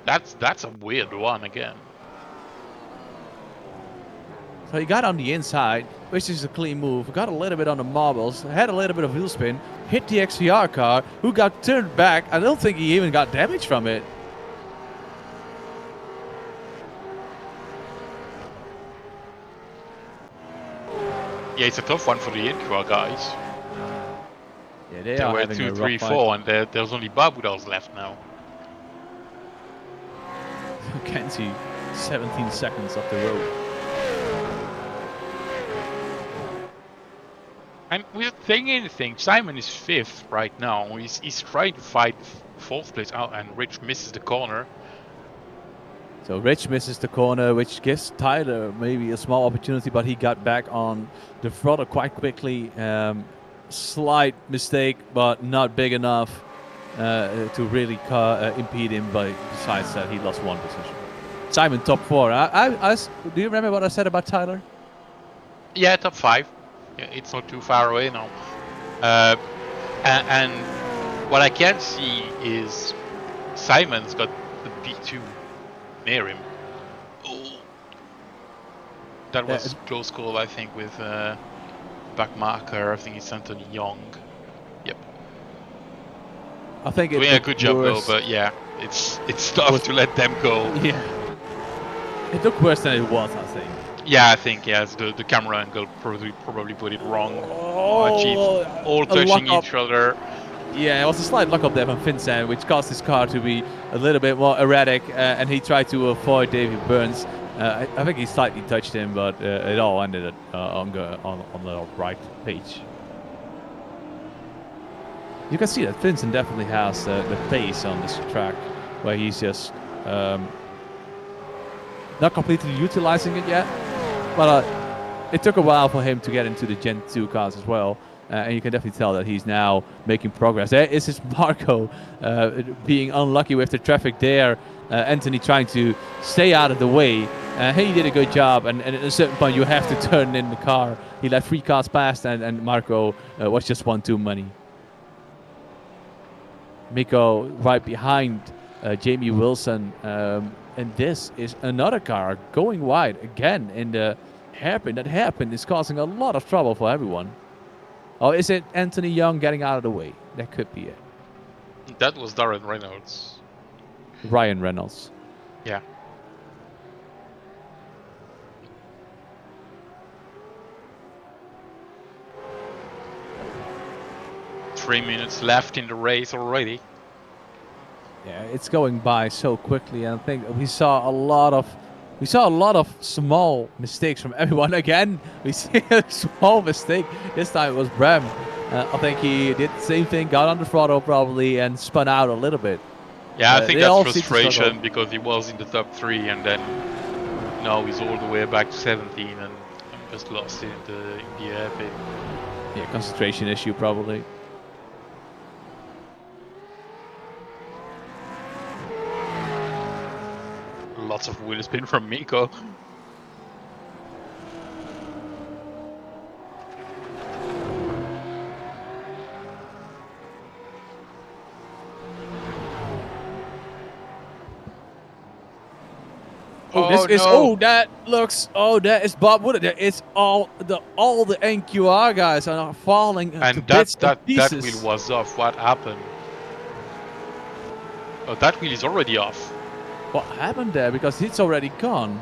that's a weird one again. So he got on the inside, which is a clean move. Got a little bit on the marbles, had a little bit of wheel spin, hit the XVR car, who got turned back. I don't think he even got damage from it. Yeah, it's a tough one for the NQR guys. Yeah, they there are were having 2, 3, 4, and there's only Barbudas left now. Can't see 17 seconds up the road. And without saying anything, Simon is 5th right now. He's trying to fight 4th place out, and Rich misses the corner. So Rich misses the corner, which gives Tyler maybe a small opportunity, but he got back on the throttle quite quickly. Slight mistake, but not big enough to really impede him. But besides that, he lost 1 position. Simon, top 4. Do you remember what I said about Tyler? Yeah, top 5. Yeah, it's not too far away now. And what I can see is Simon's got the P2 near him. Oh. That was close call, I think, with back marker. I think it's Anthony Young. Yep. I think doing a good job though, but yeah, it's tough to let them go. Yeah. It looked worse than it was, I think. Yeah, I think yes. The camera angle probably put it wrong. Oh, All a touching lock-up. each other. Yeah, it was a slight lock-up there from Vincent, which caused his car to be a little bit more erratic, and he tried to avoid David Burns. I think he slightly touched him, but it all ended on the right page. You can see that Vincent definitely has the pace on this track, where he's just not completely utilizing it yet. But it took a while for him to get into the Gen 2 cars as well. And you can definitely tell that he's now making progress. There is his Marco being unlucky with the traffic there. Anthony trying to stay out of the way. He did a good job, and at a certain point you have to turn in the car. He let 3 cars past, and Marco was just one too many. Miko right behind Jamie Wilson. And this is another car going wide again in the hairpin. That hairpin is causing a lot of trouble for everyone. Oh, is it Anthony Young getting out of the way? That could be it. That was Darren Reynolds. Ryan Reynolds. Yeah. Three minutes left in the race already. Yeah, it's going by so quickly, and I think we saw a lot of small mistakes from everyone. Again, we see a small mistake. This time it was Bram. I think he did the same thing, got on the throttle probably, and spun out a little bit. Yeah, I think that's frustration because he was in the top 3, and then now he's all the way back to 17 and just lost in the airpin. Yeah, concentration issue probably. Lots of wheel spin from Miko. That is Bob Woodard. It's all the NQR guys are falling and to bits and pieces. That wheel was off. What happened? Oh, that wheel is already off. What happened there? Because it's already gone.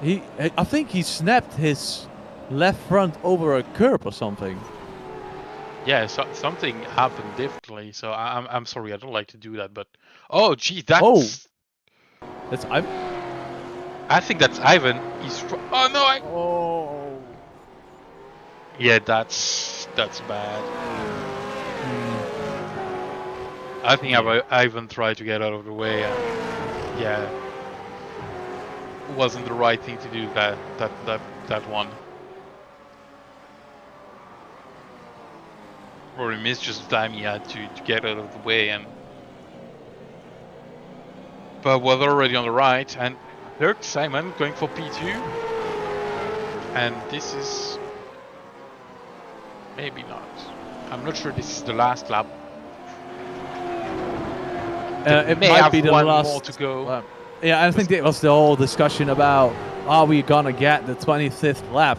I think he snapped his left front over a curb or something. Yeah, so something happened definitely. So I'm sorry, I don't like to do that, but oh gee, that's Ivan. I think that's Ivan. Oh no! Oh. Yeah, that's bad. I think Ivan tried to get out of the way, and yeah, it wasn't the right thing to do that one. Or he missed just the time he had to get out of the way, and but was already on the right. And look, Simon going for P2, and this is maybe not. I'm not sure this is the last lap. It might be the last. More to go. Yeah, I think it was the whole discussion about are we gonna get the 25th lap.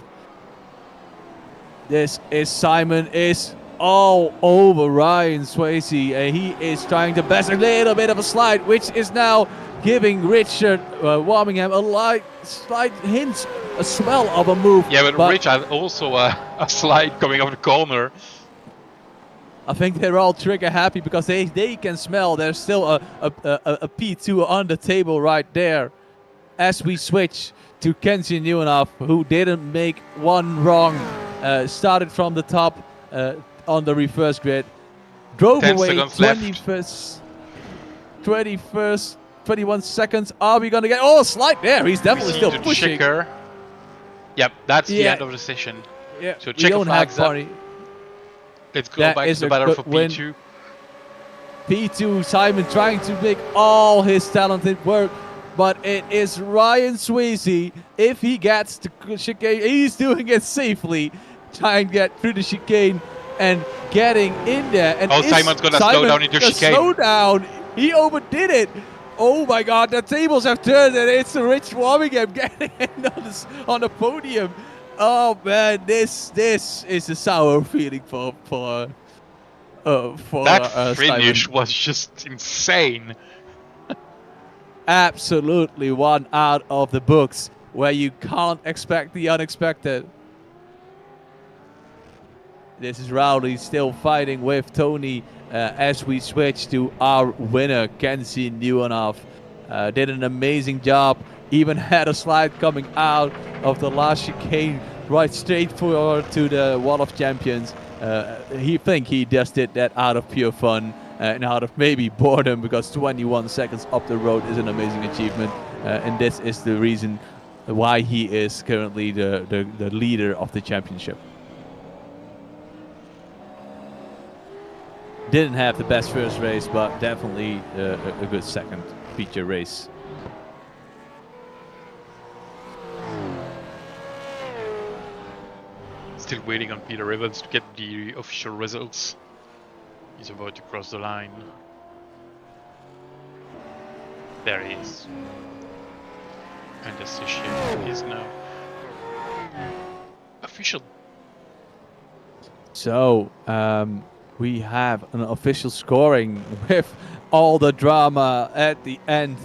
This is Simon is all over Ryan Swayze, and he is trying to best a little bit of a slide, which is now giving Richard Warmingham a slight hint, a smell of a move. Yeah, but Rich had also a slide coming off the corner. I think they're all trigger happy because they can smell there's still a P2 on the table right there. As we switch to Kenzie Newenhoff, who didn't make one wrong, started from the top on the reverse grid, drove away 21 seconds. Are we gonna get slide there? He's definitely still pushing. Checker. Yep, that's the end of the session. Yeah, so checker flags up. Let's go back to the battle for P2. P2, Simon trying to make all his talented work, but it is Ryan Swayze. If he gets the chicane, he's doing it safely, trying to get through the chicane and getting in there. And Simon's gonna slow down in the chicane. Slow down. He overdid it. Oh my God, the tables have turned, and it's Rich Warmingham getting in on the podium. Oh man, this is a sour feeling for that finish Simon. was just insane. absolutely one out of the books where you can't expect the unexpected. This is Rowley still fighting with Tony as we switch to our winner, Kenzie Nieuwenhof. Did an amazing job, even had a slide coming out of the last chicane right straight forward to the Wall of Champions. He just did that out of pure fun and out of maybe boredom, because 21 seconds up the road is an amazing achievement. And this is the reason why he is currently the leader of the championship. Didn't have the best first race, but definitely a good second feature race. Still waiting on Peter Evans to get the official results. He's about to cross the line. There he is. And the session is now official. So, we have an official scoring with all the drama at the end.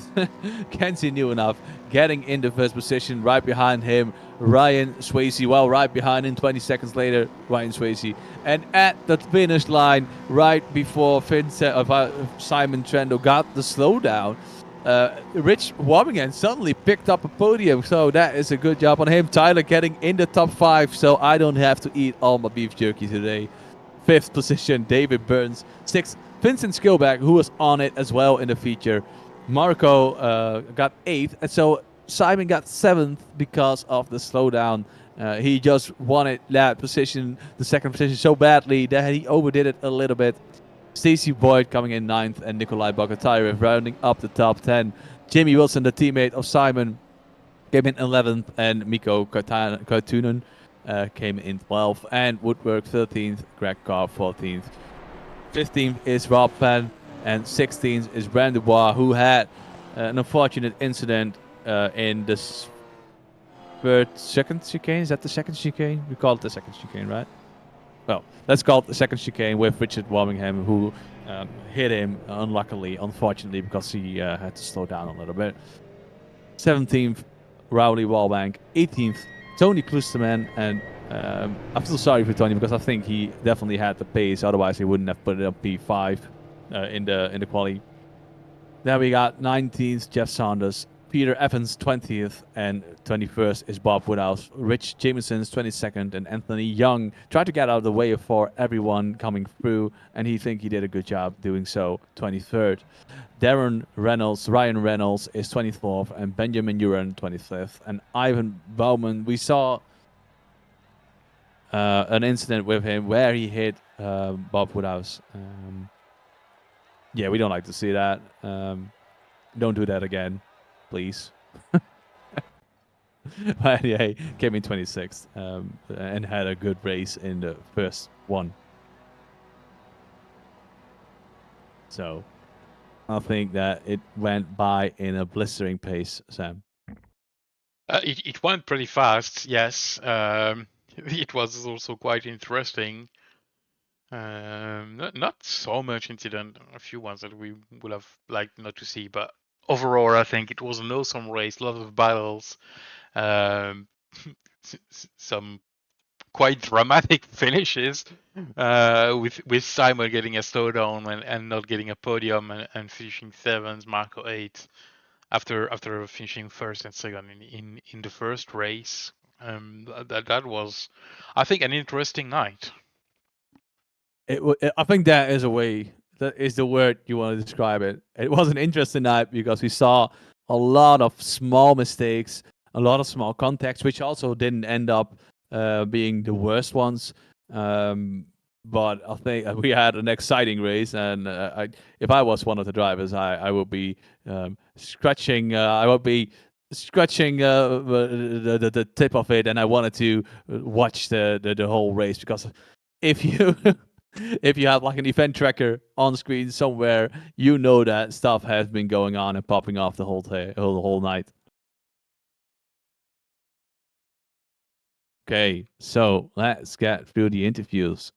Kenzie Nieuwenhof getting in the first position, right behind him, Ryan Swayze. Well, right behind him, 20 seconds later, Ryan Swayze. And at the finish line, right before Simon Trendo got the slowdown, Rich Warmingham suddenly picked up a podium, so that is a good job on him. Tyler getting in the top 5, so I don't have to eat all my beef jerky today. 5th position, David Burns. 6th, Vincent Skillback, who was on it as well in the feature. Marco got 8th, and so Simon got 7th because of the slowdown. He just wanted that position, the second position, so badly that he overdid it a little bit. Stacey Boyd coming in 9th, and Nikolai Bogatyrev rounding up the top 10. Jimmy Wilson, the teammate of Simon, came in 11th, and Mikko Kartunen came in 12th, and Woodwork 13th, Greg Carr 14th. 15th is Rob Van, and 16th is Brandon Dubois, who had an unfortunate incident in this second chicane. Is that the second chicane? We call it the second chicane, right? Well, let's call it the second chicane with Richard Warmingham, who hit him unfortunately, because he had to slow down a little bit. 17th, Rowley Wallbank. 18th, Tony Klusterman, and I feel sorry for Tony because I think he definitely had the pace. Otherwise, he wouldn't have put it up P5 in the quali. Then we got 19th, Jeff Saunders. Peter Evans 20th, and 21st is Bob Woodhouse. Rich Jameson's 22nd, and Anthony Young tried to get out of the way for everyone coming through, and he did a good job doing so. 23rd. Ryan Reynolds is 24th, and Benjamin Uran 25th, and Ivan Bauman. We saw an incident with him where he hit Bob Woodhouse. Yeah, we don't like to see that. Don't do that again, please. But yeah, he came in 26th and had a good race in the first one. So I think that it went by in a blistering pace, Sam. It went pretty fast, yes. It was also quite interesting. Not so much incident, a few ones that we would have liked not to see, but overall, I think it was an awesome race. A lot of battles, some quite dramatic finishes, with Simon getting a slowdown and not getting a podium, and finishing 7th, Marco 8th, after finishing 1st and 2nd in the first race. That was, I think, an interesting night. I think that is the word you want to describe it. It was an interesting night because we saw a lot of small mistakes, a lot of small contacts, which also didn't end up being the worst ones. But I think we had an exciting race, and if I was one of the drivers, I would be scratching. I would be scratching the tip of it, and I wanted to watch the whole race, because if you if you have like an event tracker on screen somewhere, you know that stuff has been going on and popping off the whole night. Okay, so let's get through the interviews.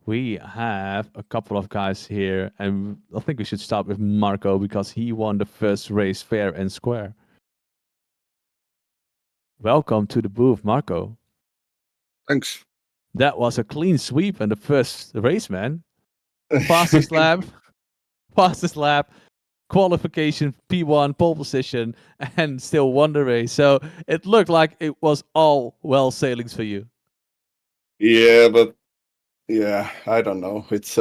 we have a couple of guys here, and I think we should start with Marco because he won the first race fair and square. Welcome to the booth, Marco. Thanks. That was a clean sweep in the first race, man. Fastest lap, qualification, P1, pole position, and still won the race. So it looked like it was all well sailings for you. Yeah, but yeah, I don't know. It's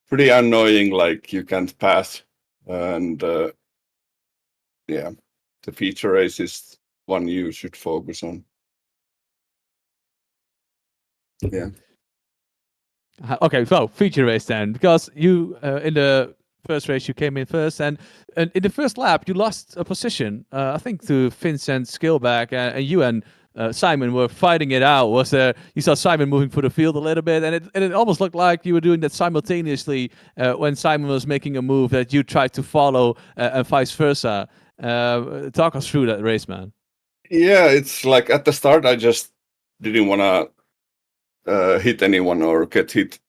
pretty annoying. Like you can't pass, and yeah, the feature race is one you should focus on. Yeah. Okay, so feature race then, because you in the first race you came in first, and in the first lap you lost a position. I think to Vincent Skillback, and you and Simon were fighting it out. Was there? You saw Simon moving through the field a little bit, and it almost looked like you were doing that simultaneously when Simon was making a move that you tried to follow, and vice versa. Talk us through that race, man. Yeah, it's like at the start I just didn't want to hit anyone or get hit,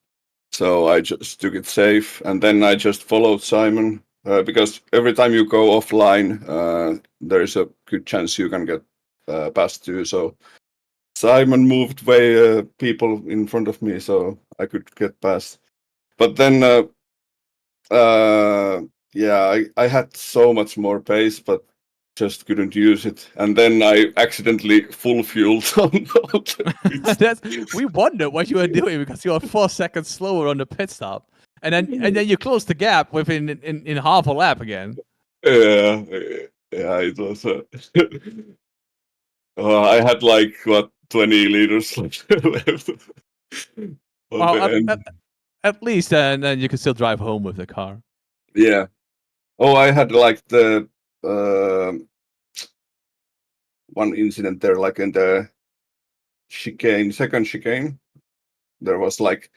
so I just took it safe, and then I just followed Simon because every time you go offline, there is a good chance you can get past too. So Simon moved way people in front of me, so I could get past. But then, yeah, I had so much more pace, but just couldn't use it, and then I accidentally full fueled on we wondered what you were doing because you were 4 seconds slower on the pit stop, and then you closed the gap within in half a lap again. Yeah, it was. I had like what 20 liters left. Well, at least, and then you can still drive home with the car. Yeah. Oh, I had like the one incident there, like in the second chicane. There was like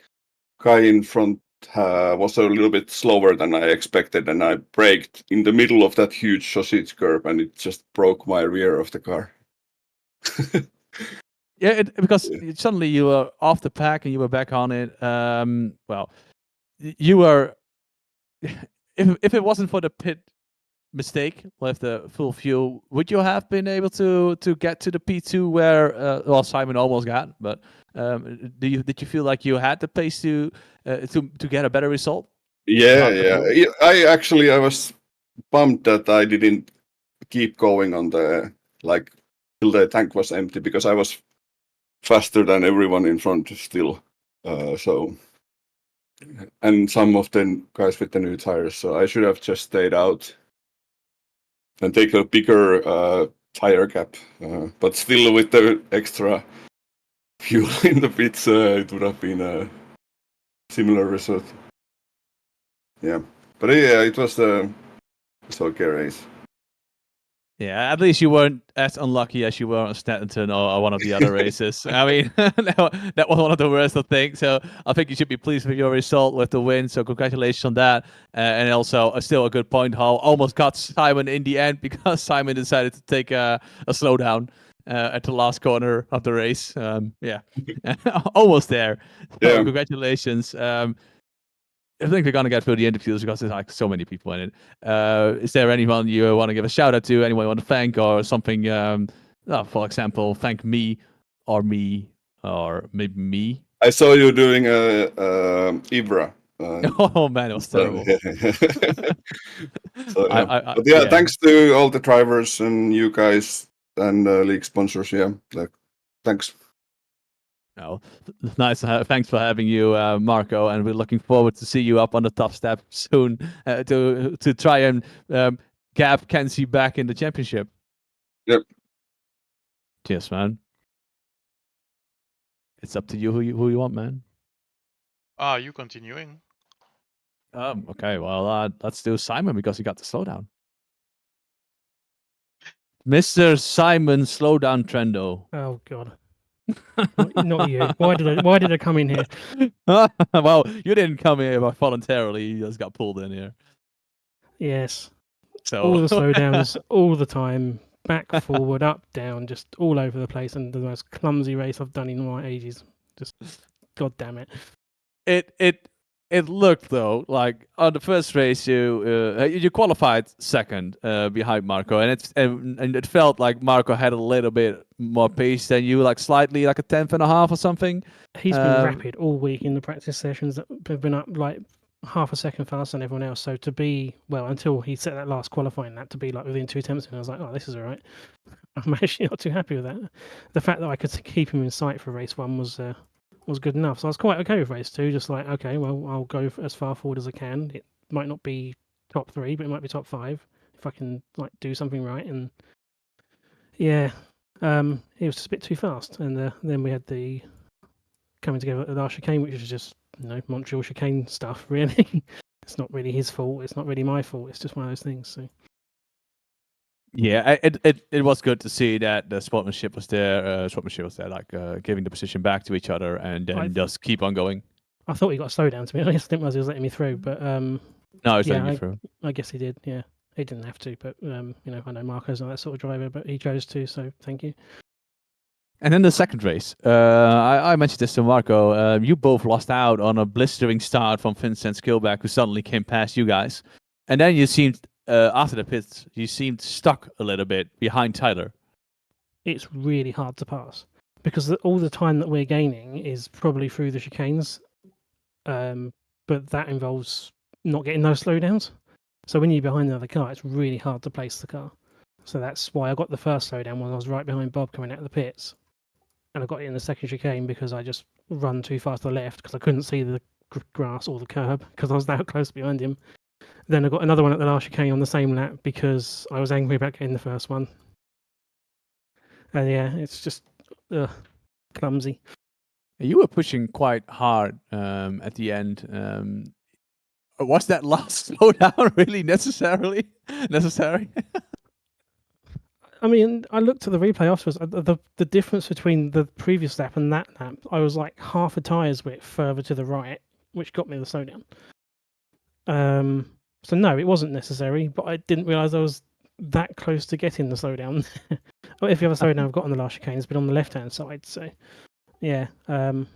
guy in front was a little bit slower than I expected, and I braked in the middle of that huge sausage curb, and it just broke my rear of the car. Yeah, because suddenly you were off the pack and you were back on it. Well, you were. If it wasn't for the pit mistake with the full fuel, would you have been able to get to the P2 where well Simon almost got? But did you feel like you had the pace to get a better result? Yeah. I was bummed that I didn't keep going on the like till the tank was empty, because I was faster than everyone in front still. So, and some of the guys with the new tires, so I should have just stayed out and take a bigger tire gap. But still, with the extra fuel in the pits, it would have been a similar result. Yeah, but yeah, it was a okay race. Yeah, at least you weren't as unlucky as you were on Stanton or one of the other races. I mean, that was one of the worst, I think. So I think you should be pleased with your result with the win. So congratulations on that. And also still a good point haul. Almost got Simon in the end because Simon decided to take a slowdown at the last corner of the race. Yeah, almost there. So Yeah. congratulations. I think we're gonna get through the interviews because there's like so many people in it. Is there anyone you want to give a shout out to? Anyone you want to thank or something? For example, thank me, or maybe me. I saw you doing Ibra. Oh man, it was terrible. So, yeah. But yeah, thanks to all the drivers and you guys and league sponsors. Yeah, thanks. No, nice. Thanks for having you, Marco, and we're looking forward to see you up on the top step soon to try and gap Kenzie back in the championship. Yep. Cheers, man. It's up to you who you want, man. You continuing? Okay. Well, let's do Simon because he got the slowdown. Mr. Simon Slowdown Trendo. Oh God. Not you. Why did I come in here? Well, you didn't come here voluntarily. You just got pulled in here. Yes. So all the slowdowns, all the time, back, forward, up, down, just all over the place, and the most clumsy race I've done in my ages. Just God damn it. It looked though like on the first race you qualified second behind Marco, and it felt like Marco had a little bit more pace than you, like slightly like a 10th and a half or something. He's been rapid all week in the practice sessions that have been up like half a second faster than everyone else. So to be, well, until he set that last qualifying lap, to be like within 2 tenths, and I was like, oh, this is all right. I'm actually not too happy with that. The fact that I could keep him in sight for race 1 was good enough. So I was quite okay with race 2, just like, okay, well, I'll go as far forward as I can. It might not be top 3, but it might be top 5 if I can like do something right. And yeah, it was just a bit too fast. And then we had the coming together at the last chicane, which is just Montreal chicane stuff. Really, it's not really his fault. It's not really my fault. It's just one of those things. So. Yeah, it was good to see that the sportsmanship was there. Like giving the position back to each other and then just keep on going. I thought he got a slowdown, to be honest. I didn't realize he was letting me through, but no, he's letting you through. I guess he did. Yeah, he didn't have to, but I know Marco's not that sort of driver, but he chose to. So thank you. And then the second race, I mentioned this to Marco. You both lost out on a blistering start from Vincent Skillback, who suddenly came past you guys, and then you seemed. After the pits, you seemed stuck a little bit behind Tyler. It's really hard to pass because all the time that we're gaining is probably through the chicanes, but that involves not getting those slowdowns. So when you're behind another car, it's really hard to place the car. So that's why I got the first slowdown when I was right behind Bob coming out of the pits, and I got it in the second chicane because I just run too fast to the left because I couldn't see the grass or the curb because I was that close behind him. Then I got another one at the last chicane on the same lap because I was angry about getting the first one. And yeah, it's just clumsy. You were pushing quite hard at the end. Was that last slowdown really necessary? I mean, I looked at the replay afterwards. The difference between the previous lap and that lap, I was like half a tyre's width further to the right, which got me the slowdown. So no, it wasn't necessary, but I didn't realise I was that close to getting the slowdown. Well, if you have a slowdown I've got on the last chicane, it's been on the left-hand side. So yeah, live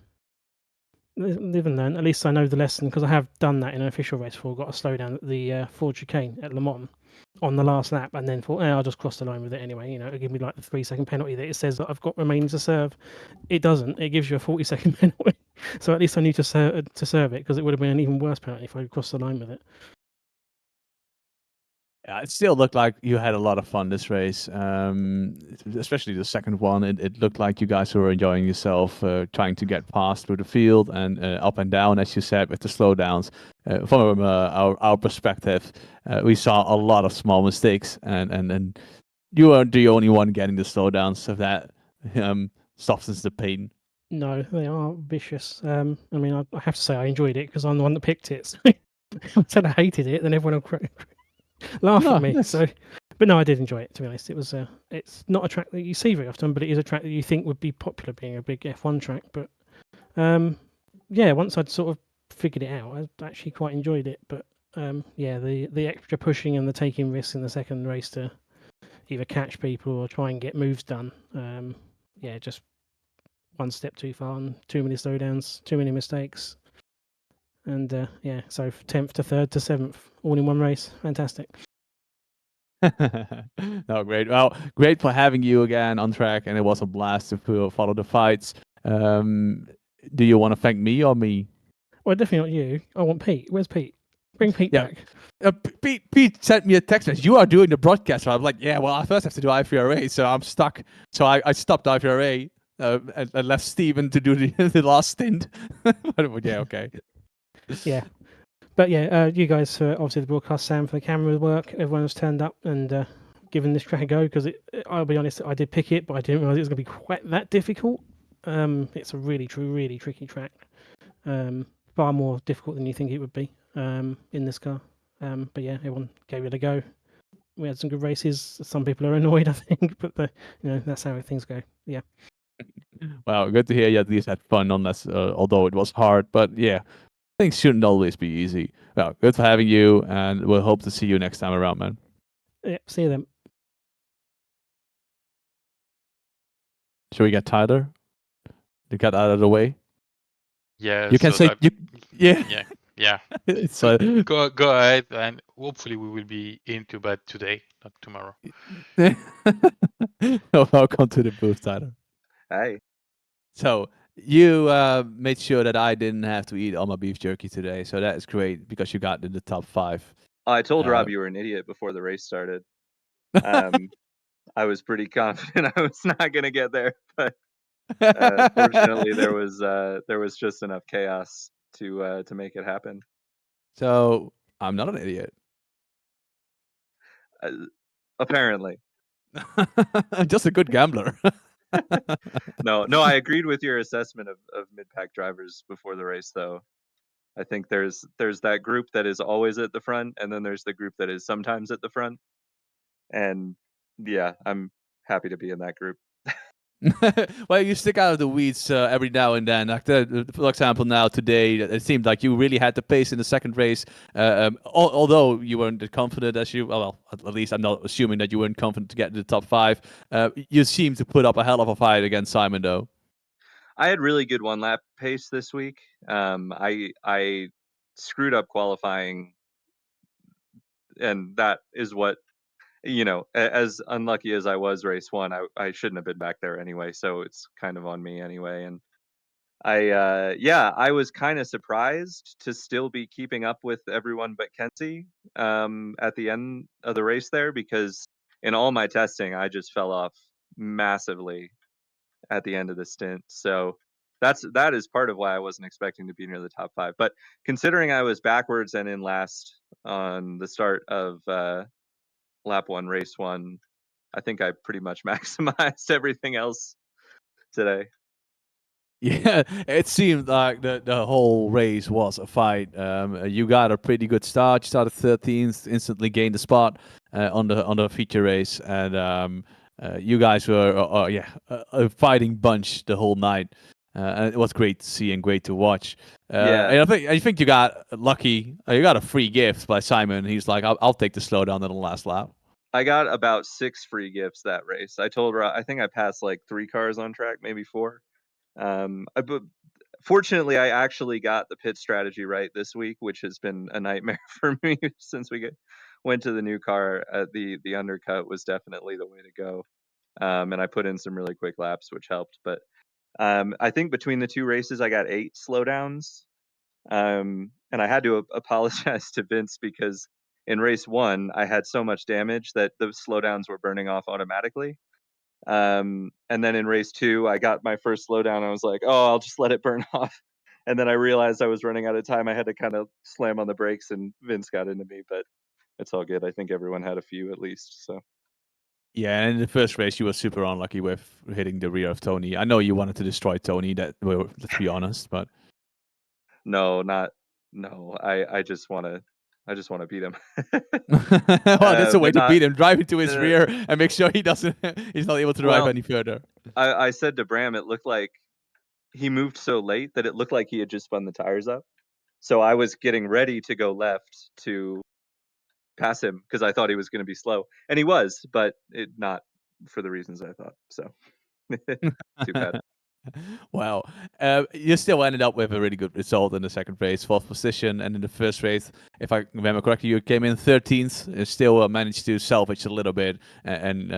and learn. At least I know the lesson because I have done that in an official race before. Got a slowdown at the Ford chicane at Le Mans on the last lap, and then thought, I'll just cross the line with it anyway. It'll give me like the 3-second penalty that it says that I've got remaining to serve. It doesn't. It gives you a 40-second penalty. So at least I need to serve it because it would have been an even worse penalty if I crossed the line with it. Yeah, it still looked like you had a lot of fun this race, especially the second one. It looked like you guys were enjoying yourself, trying to get past through the field and up and down, as you said, with the slowdowns. From our perspective, we saw a lot of small mistakes, and you weren't the only one getting the slowdowns, so that softens the pain. No, they are vicious. I mean, I have to say I enjoyed it because I'm the one that picked it. So I said I hated it, then everyone will laugh at me. Yes. So, but no, I did enjoy it. To be honest, it was. It's not a track that you see very often, but it is a track that you think would be popular, being a big F1 track. But yeah, once I'd sort of figured it out, I actually quite enjoyed it. But yeah, the extra pushing and the taking risks in the second race to either catch people or try and get moves done. Yeah, just one step too far and too many slowdowns, too many mistakes. And yeah, so 10th to 3rd to 7th, all in one race. Fantastic. No, great. Well, great for having you again on track, and it was a blast to follow the fights. Do you want to thank me or me? Well, definitely not you. I want Pete. Where's Pete? Bring Pete back. Pete sent me a text message. You are doing the broadcast. So I'm like, yeah, well, I first have to do IFRA, so I'm stuck. So I stopped IFRA and left Steven to do the last stint. But yeah, okay. Yeah, but yeah, you guys obviously the broadcast, Sam for the camera work. Everyone has turned up and given this track a go because I'll be honest, I did pick it, but I didn't realize it was going to be quite that difficult. It's a really tricky track, far more difficult than you think it would be in this car. But yeah, everyone gave it a go. We had some good races. Some people are annoyed, I think, but that's how things go. Yeah. Well, good to hear you at least had fun, although it was hard. But yeah. Things shouldn't always be easy. Well, good for having you, and we'll hope to see you next time around, man. Yeah, see you then. Should we get Tyler to get out of the way? Yeah. You can so say that, you. Yeah. yeah. So Go ahead, and hopefully we will be into bed today, not tomorrow. welcome to the booth, Tyler. Hey, So you made sure that I didn't have to eat all my beef jerky today. So that is great because you got in the top 5. I told Rob Uh, you were an idiot before the race started. I was pretty confident I was not going to get there, but fortunately there was just enough chaos to make it happen. So I'm not an idiot. Apparently, I'm just a good gambler. no, I agreed with your assessment of mid-pack drivers before the race, though. I think there's that group that is always at the front, and then there's the group that is sometimes at the front. And yeah, I'm happy to be in that group. Well, you stick out of the weeds every now and then. Like for example, now today, it seemed like you really had the pace in the second race. Although you weren't as confident as you, well, at least I'm not assuming that you weren't confident to get to the top 5. You seem to put up a hell of a fight against Simon, though. I had really good one lap pace this week. I screwed up qualifying, and that is what, as unlucky as I was race 1, I shouldn't have been back there anyway, so it's kind of on me anyway. And I was kind of surprised to still be keeping up with everyone but Kenzie at the end of the race there, because in all my testing I just fell off massively at the end of the stint. So that is part of why I wasn't expecting to be near the top 5. But considering I was backwards and in last on the start of lap 1, race 1, I think I pretty much maximized everything else today. Yeah, it seemed like the whole race was a fight. You got a pretty good start. You started 13th, instantly gained a spot on the feature race, and you guys were a fighting bunch the whole night. And it was great to see and great to watch. Yeah. And I think you got lucky. You got a free gift by Simon. He's like, I'll take the slowdown on the last lap. I got about 6 free gifts that race. I told her I think I passed like 3 cars on track, maybe 4. But fortunately, I actually got the pit strategy right this week, which has been a nightmare for me since we went to the new car. The undercut was definitely the way to go, and I put in some really quick laps, which helped. But I think between the 2 races, I got 8 slowdowns, and I had to apologize to Vince because in race 1, I had so much damage that the slowdowns were burning off automatically. And then in race 2, I got my first slowdown. I was like, oh, I'll just let it burn off. And then I realized I was running out of time. I had to kind of slam on the brakes, and Vince got into me, but it's all good. I think everyone had a few at least. So Yeah, and in the first race, you were super unlucky with hitting the rear of Tony. I know you wanted to destroy Tony. Let's be honest, but no. I just want to beat him. well, that's a way But to not. beat him. Drive into his Uh, rear and make sure he's not able to drive Well, any further. I said to Bram, it looked like he moved so late that it looked like he had just spun the tires up. So I was getting ready to go left to pass him because I thought he was going to be slow, and he was, but not for the reasons I thought. So too bad. Wow. You still ended up with a really good result in the second race, 4th position, and in the first race, if I remember correctly, you came in 13th. You still managed to salvage a little bit, and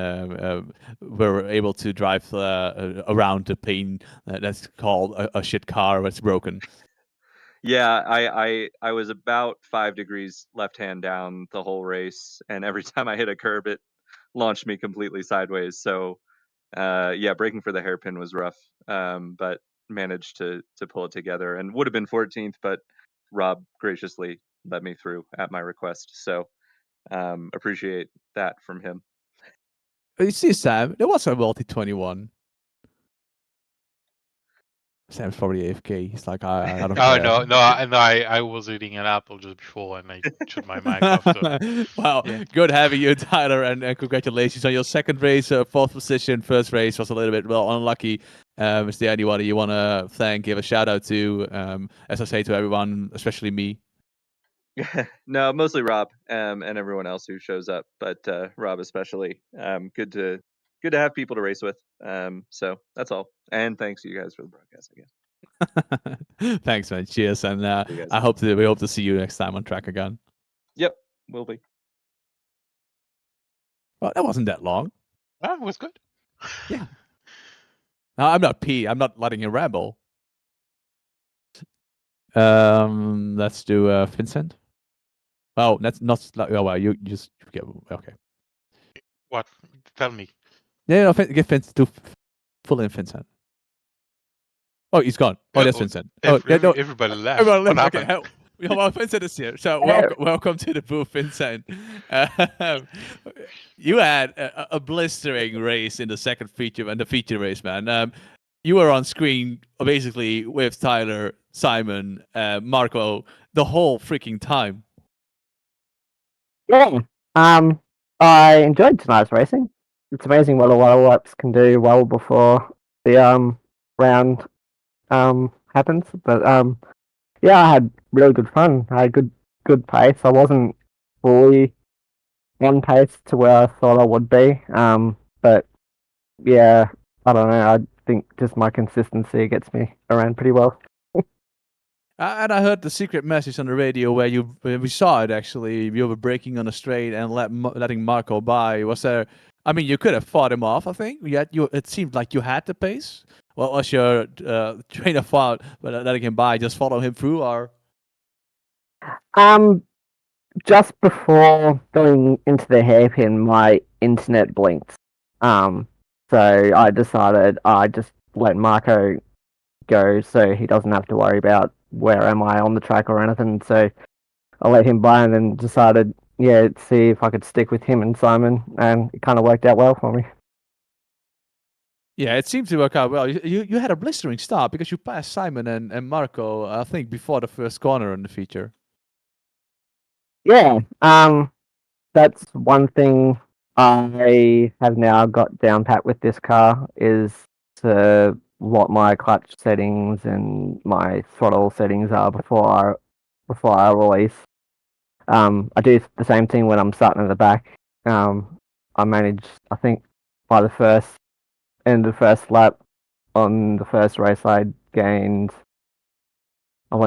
were able to drive around the pain that's called a shit car that's broken. Yeah, I was about 5 degrees left hand down the whole race, and every time I hit a curb, it launched me completely sideways. So yeah, braking for the hairpin was rough, but managed to pull it together, and would have been 14th, but Rob graciously let me through at my request. So appreciate that from him. You see, Sam, there was a multi 21. Sam's probably AFK. He's like, I don't Oh care. no, I was eating an apple just before, and I shut my mic off. So. Wow, Yeah. good having you, Tyler, and congratulations on your second race, 4th position. First race was a little bit unlucky. Is there anybody you want to thank, give a shout out to? As I say to everyone, especially me. No, mostly Rob and everyone else who shows up, but Rob especially. Good to have people to race with. So that's all. And thanks to you guys for the broadcast, I guess. Thanks, man. Cheers, and See you guys. we hope to see you next time on track again. Yep, will be. Well, that wasn't that long. It was good. Yeah. No, I'm not I'm not letting you ramble. Let's do Vincent. Oh, that's not. Oh, well, you just get okay. What? Tell me. Yeah, no, give Vincent to full in Vincent. Oh, he's gone. Oh, that's Vincent. Oh, yeah, no. Everybody left. Everyone What left. Okay, happened? well, Vincent is here. So welcome to the booth, Vincent. You had a blistering race in the second feature and the feature race, man. You were on screen basically with Tyler, Simon, Marco the whole freaking time. Yeah. I enjoyed tonight's racing. It's amazing what a lot of laps can do well before the round happens. But yeah, I had really good fun. I had good pace. I wasn't fully on pace to where I thought I would be. But yeah, I don't know. I think just my consistency gets me around pretty well. And I heard the secret message on the radio where we saw it actually. You were braking on a straight and letting Marco by. Was there? I mean, you could have fought him off. I think. It seemed like you had the pace. What was your train of thought? But letting him by, just follow him through, or? Just before going into the hairpin, my internet blinked. So I decided I just let Marco go, so he doesn't have to worry about where am I on the track or anything. So I let him by, and then decided, yeah, see if I could stick with him and Simon, and it kind of worked out well for me. Yeah, it seemed to work out well. You had a blistering start because you passed Simon and Marco, I think, before the first corner in the feature. Yeah, that's one thing I have now got down pat with this car is to what my clutch settings and my throttle settings are before I release. I do the same thing when I'm starting at the back. I managed, I think, by the end of the first lap on the first race, I went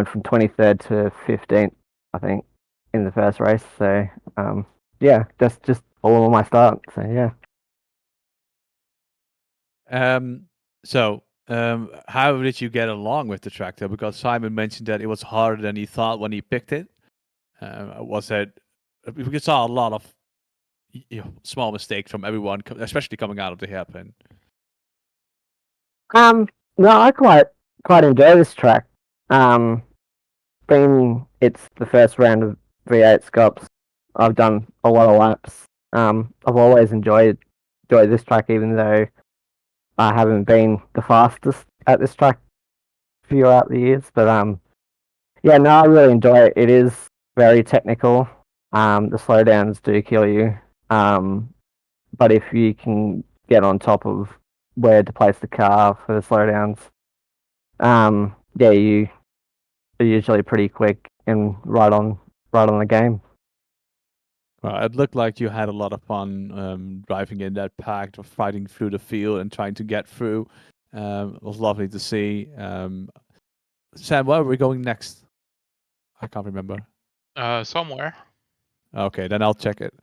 from 23rd to 15th, I think, in the first race. So yeah, just all on my start. So yeah. How did you get along with the tractor? Because Simon mentioned that it was harder than he thought when he picked it. Was it? We saw a lot of small mistakes from everyone, especially coming out of the hairpin. No, I quite enjoy this track. Being it's the first round of V8 Scops, I've done a lot of laps. I've always enjoyed this track, even though I haven't been the fastest at this track throughout the years. But yeah, no, I really enjoy it. It is very technical. The slowdowns do kill you. But if you can get on top of where to place the car for the slowdowns, yeah, you are usually pretty quick and right on the game. Well, it looked like you had a lot of fun driving in that pack, fighting through the field and trying to get through. It was lovely to see. Sam, where are we going next? I can't remember. Somewhere. Okay, then I'll check it.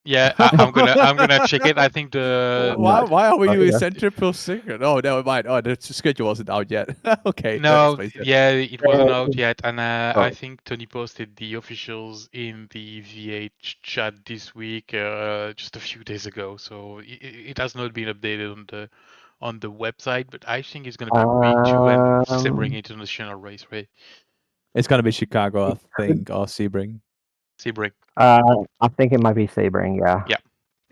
Yeah, I'm gonna check it. I think Why are we doing Centripetal Secret? Oh, never mind. Oh, the schedule wasn't out yet. Okay. No, yeah, it wasn't out yet, and I think Tony posted the officials in the V8 chat this week, just a few days ago. So it has not been updated on the website, but I think it's gonna be week 2 and Sebring International Race, right? It's gonna be Chicago, I think, or Sebring. Sebring. I think it might be Sebring, yeah. Yeah.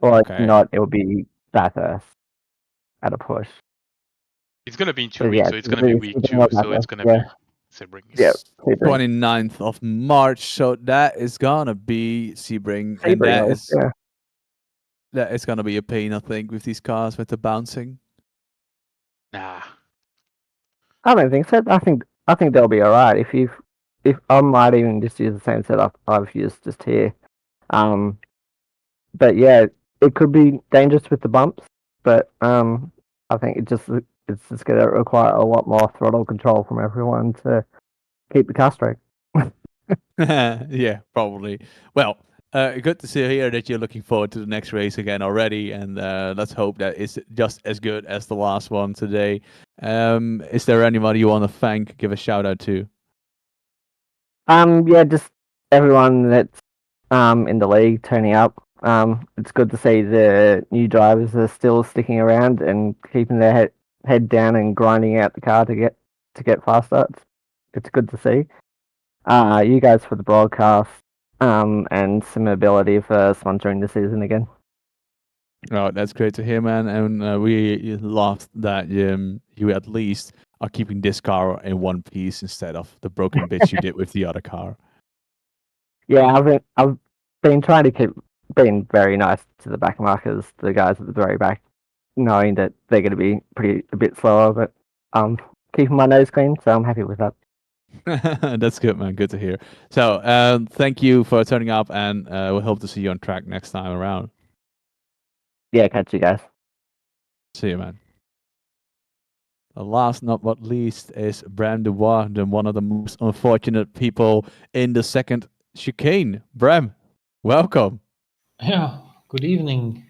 Or if not, it will be Bathurst at a push. It's gonna be in 2 weeks, so it's gonna be week 2, so it's gonna be Sebring. Yeah, 29th of March, so that is gonna be Sebring, and that is gonna be a pain, I think, with these cars with the bouncing. Nah, I don't think so. I think they'll be alright. If I might even just use the same setup I've used just here. But yeah, it could be dangerous with the bumps, but I think it just it's just going to require a lot more throttle control from everyone to keep the car straight. Yeah, probably. Well, good to see here that you're looking forward to the next race again already, and let's hope that it's just as good as the last one today. Is there anybody you want to thank, give a shout out to? Yeah, just everyone that's in the league turning up. It's good to see the new drivers are still sticking around and keeping their head down and grinding out the car to get faster. It's good to see. You guys for the broadcast, and Simability for sponsoring the season again. Oh, that's great to hear, man. And we love that you at least are keeping this car in one piece instead of the broken bits you did with the other car. Yeah, I've been trying to keep being very nice to the back markers, the guys at the very back, knowing that they're going to be a bit slower, but keeping my nose clean, so I'm happy with that. That's good, man. Good to hear. So, thank you for turning up, and we hope to see you on track next time around. Yeah, catch you guys. See you, man. Last not but least is Bram Dubois, one of the most unfortunate people in the second chicane. Bram, welcome. Yeah, good evening.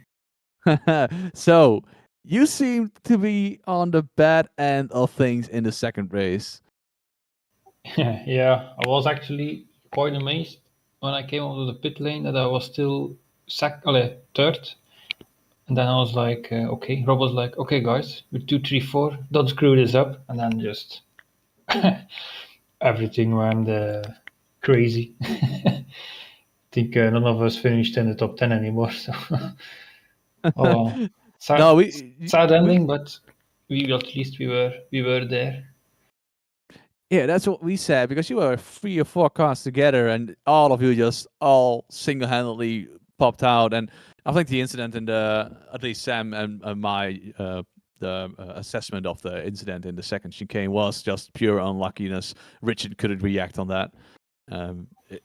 So, you seem to be on the bad end of things in the second race. Yeah, I was actually quite amazed when I came out of the pit lane that I was still third. And then I was like, okay, Rob was like, okay, guys, we're 2, 3, 4, don't screw this up. And then just everything went crazy. I think none of us finished in the top 10 anymore. So, sad, No, sad ending, but at least we were there. Yeah, that's what we said, because you were 3 or 4 cars together and all of you just all single-handedly popped out. And I think the incident in at least Sam and my assessment of the incident in the second chicane was just pure unluckiness. Richard couldn't react on that.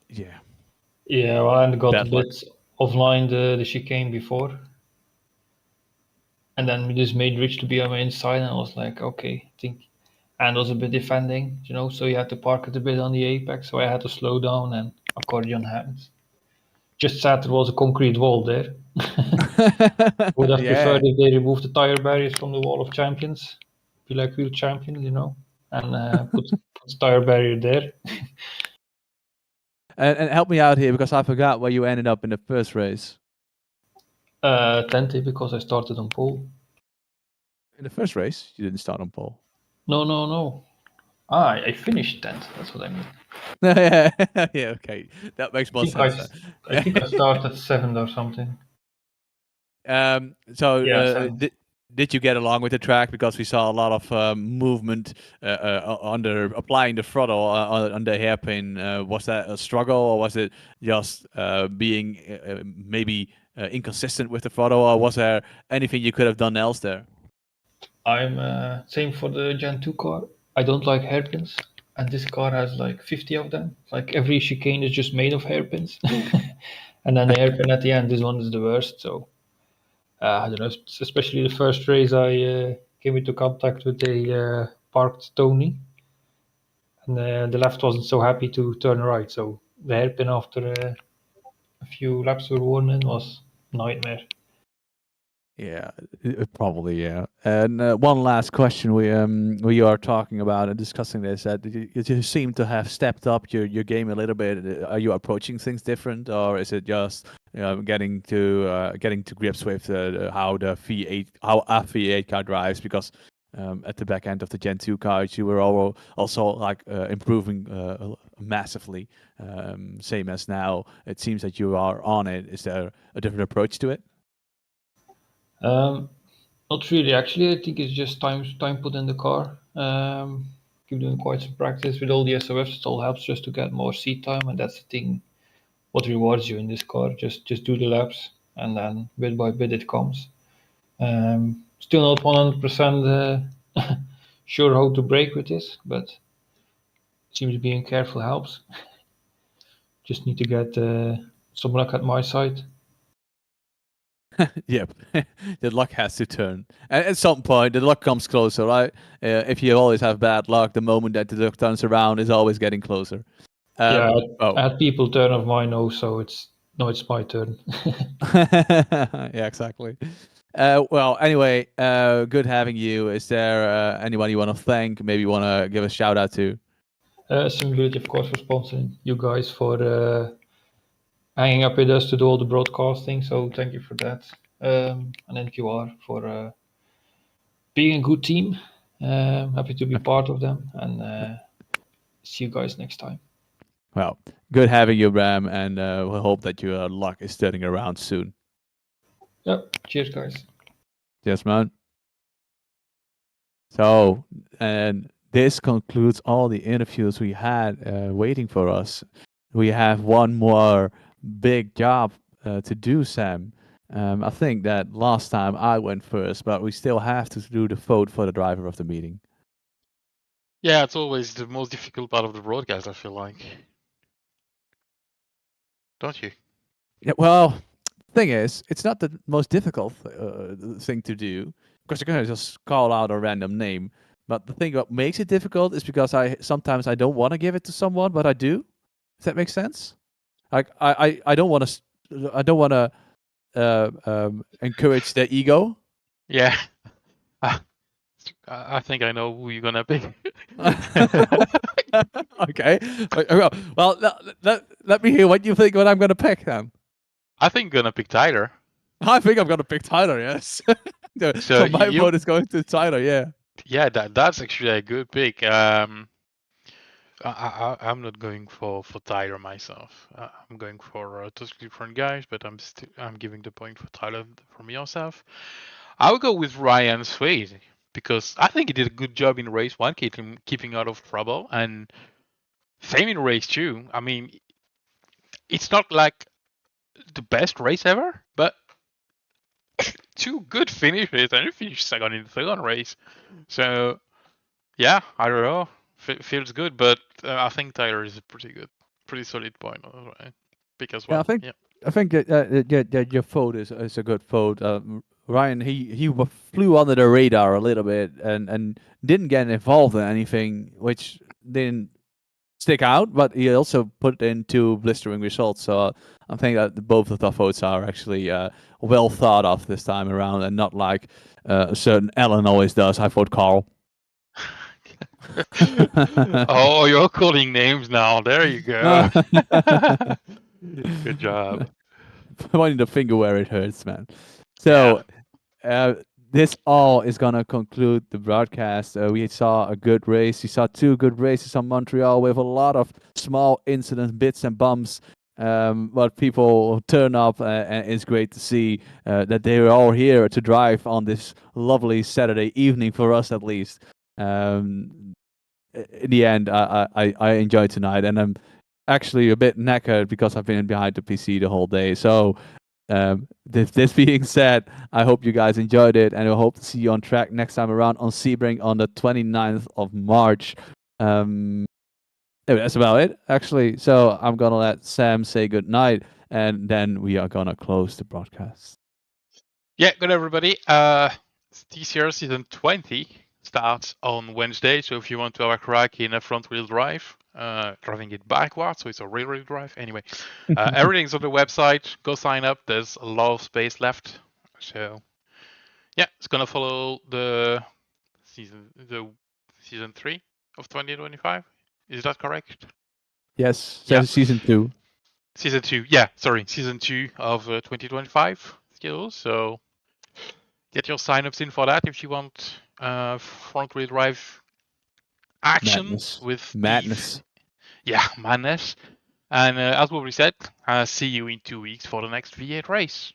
Yeah. Yeah, well, I got Bad a luck. bit offline the chicane before. And then we just made Rich to be on my inside, and I was like, okay, I think. And was a bit defending, so you had to park it a bit on the apex, so I had to slow down, and accordion happens. Just sad there was a concrete wall there. Would have preferred if they removed the tire barriers from the wall of champions, be like real champions, and put the tire barrier there. And help me out here, because I forgot where you ended up in the first race. 10th, because I started on pole. In the first race, you didn't start on pole. No. I finished 10th. That's what I mean. Yeah, okay, that makes more sense. I think I started 7th or something. So, Yeah, did you get along with the track? Because we saw a lot of movement under applying the throttle on the hairpin. Was that a struggle, or was it just being maybe inconsistent with the throttle, or was there anything you could have done else there? I'm same for the Gen 2 car. I don't like hairpins, and this car has like 50 of them. Like every chicane is just made of hairpins, and then the hairpin at the end. This one is the worst. So I don't know. Especially the first race, I came into contact with a parked Tony, and the left wasn't so happy to turn right. So the hairpin after a few laps were worn in was a nightmare. Yeah, probably, yeah. And one last question: we are talking about and discussing this. That you seem to have stepped up your game a little bit. Are you approaching things different, or is it just getting to grips with how the V8 how a V8 car drives? Because at the back end of the Gen 2 cars, you were also like improving massively. Same as now, it seems that you are on it. Is there a different approach to it? Not really. Actually, I think it's just time put in the car. Keep doing quite some practice with all the SOFs. It all helps just to get more seat time, and that's the thing. What rewards you in this car? Just do the laps, and then bit by bit it comes. Still not 100% sure how to brake with this, but it seems being careful helps. Just need to get some luck at my side. Yep, the luck has to turn. At some point, the luck comes closer, right? If you always have bad luck, the moment that the luck turns around is always getting closer. Yeah, Oh. I had people turn off my nose, so it's my turn. Yeah, exactly. Well, anyway, good having you. Is there anyone you want to thank? Maybe you want to give a shout out to? Simability, of course, for sponsoring you guys, for hanging up with us to do all the broadcasting. So thank you for that. And NQR for being a good team. Happy to be part of them, and see you guys next time. Well, good having you, Bram, and we hope that your luck is turning around soon. Yep. Cheers, guys. Yes, man. So, and this concludes all the interviews we had waiting for us. We have one more big job to do, Sam. I think that last time I went first, but we still have to do the vote for the driver of the meeting. Yeah, it's always the most difficult part of the broadcast, I feel like. Don't you? Yeah, well, thing is, it's not the most difficult thing to do because you're gonna just call out a random name. But the thing that makes it difficult is because sometimes I don't want to give it to someone, but I do. If that makes sense. Like I don't want to encourage their ego. Yeah. I think I know who you're gonna pick. Okay. Well, let me hear what you think. What I'm gonna pick then. I think I'm gonna pick Tyler. I think I'm gonna pick Tyler. Yes. So my vote is going to Tyler. Yeah. Yeah, that's actually a good pick. I'm not going for Tyler myself. I'm going for two different guys, but I'm giving the point for Tyler for myself. I will go with Ryan Swade because I think he did a good job in race one, keeping out of trouble, and same in race two. I mean, it's not like the best race ever, but two good finishes, and he finished second in the second race. So yeah, I don't know. Feels good, but I think Tyler is a pretty solid point. Pick as well. Yeah, I think that your vote is a good vote. Ryan, he flew under the radar a little bit and didn't get involved in anything, which didn't stick out, but he also put in two blistering results. So I think that both of the votes are actually well thought of this time around, and not like a certain Alan always does. I vote Carl. Oh, you're calling names now. There you go. Good job. Pointing the finger where it hurts, man. So this all is gonna conclude the broadcast. We saw a good race. We saw two good races on Montreal with a lot of small incidents, bits and bumps. But people turn up, and it's great to see that they are all here to drive on this lovely Saturday evening for us, at least. In the end, I enjoyed tonight, and I'm actually a bit knackered because I've been behind the PC the whole day. So, this being said, I hope you guys enjoyed it, and I hope to see you on track next time around on Sebring on the 29th of March. Anyway, that's about it, actually. So I'm gonna let Sam say good night, and then we are gonna close the broadcast. Yeah, good everybody. This year season 20 starts on Wednesday, so if you want to have a crack in a front-wheel drive, driving it backwards, so it's a rear-wheel drive. Anyway, everything's on the website. Go sign up. There's a lot of space left. So yeah, it's gonna follow the season 3 of 2025. Is that correct? Yes, Yeah. season 2. Season 2, yeah, sorry, season 2 of 2025 still. So get your signups in for that if you want front-wheel drive action Madness. with Madness. madness. And as we already said, see you in 2 weeks for the next V8 race.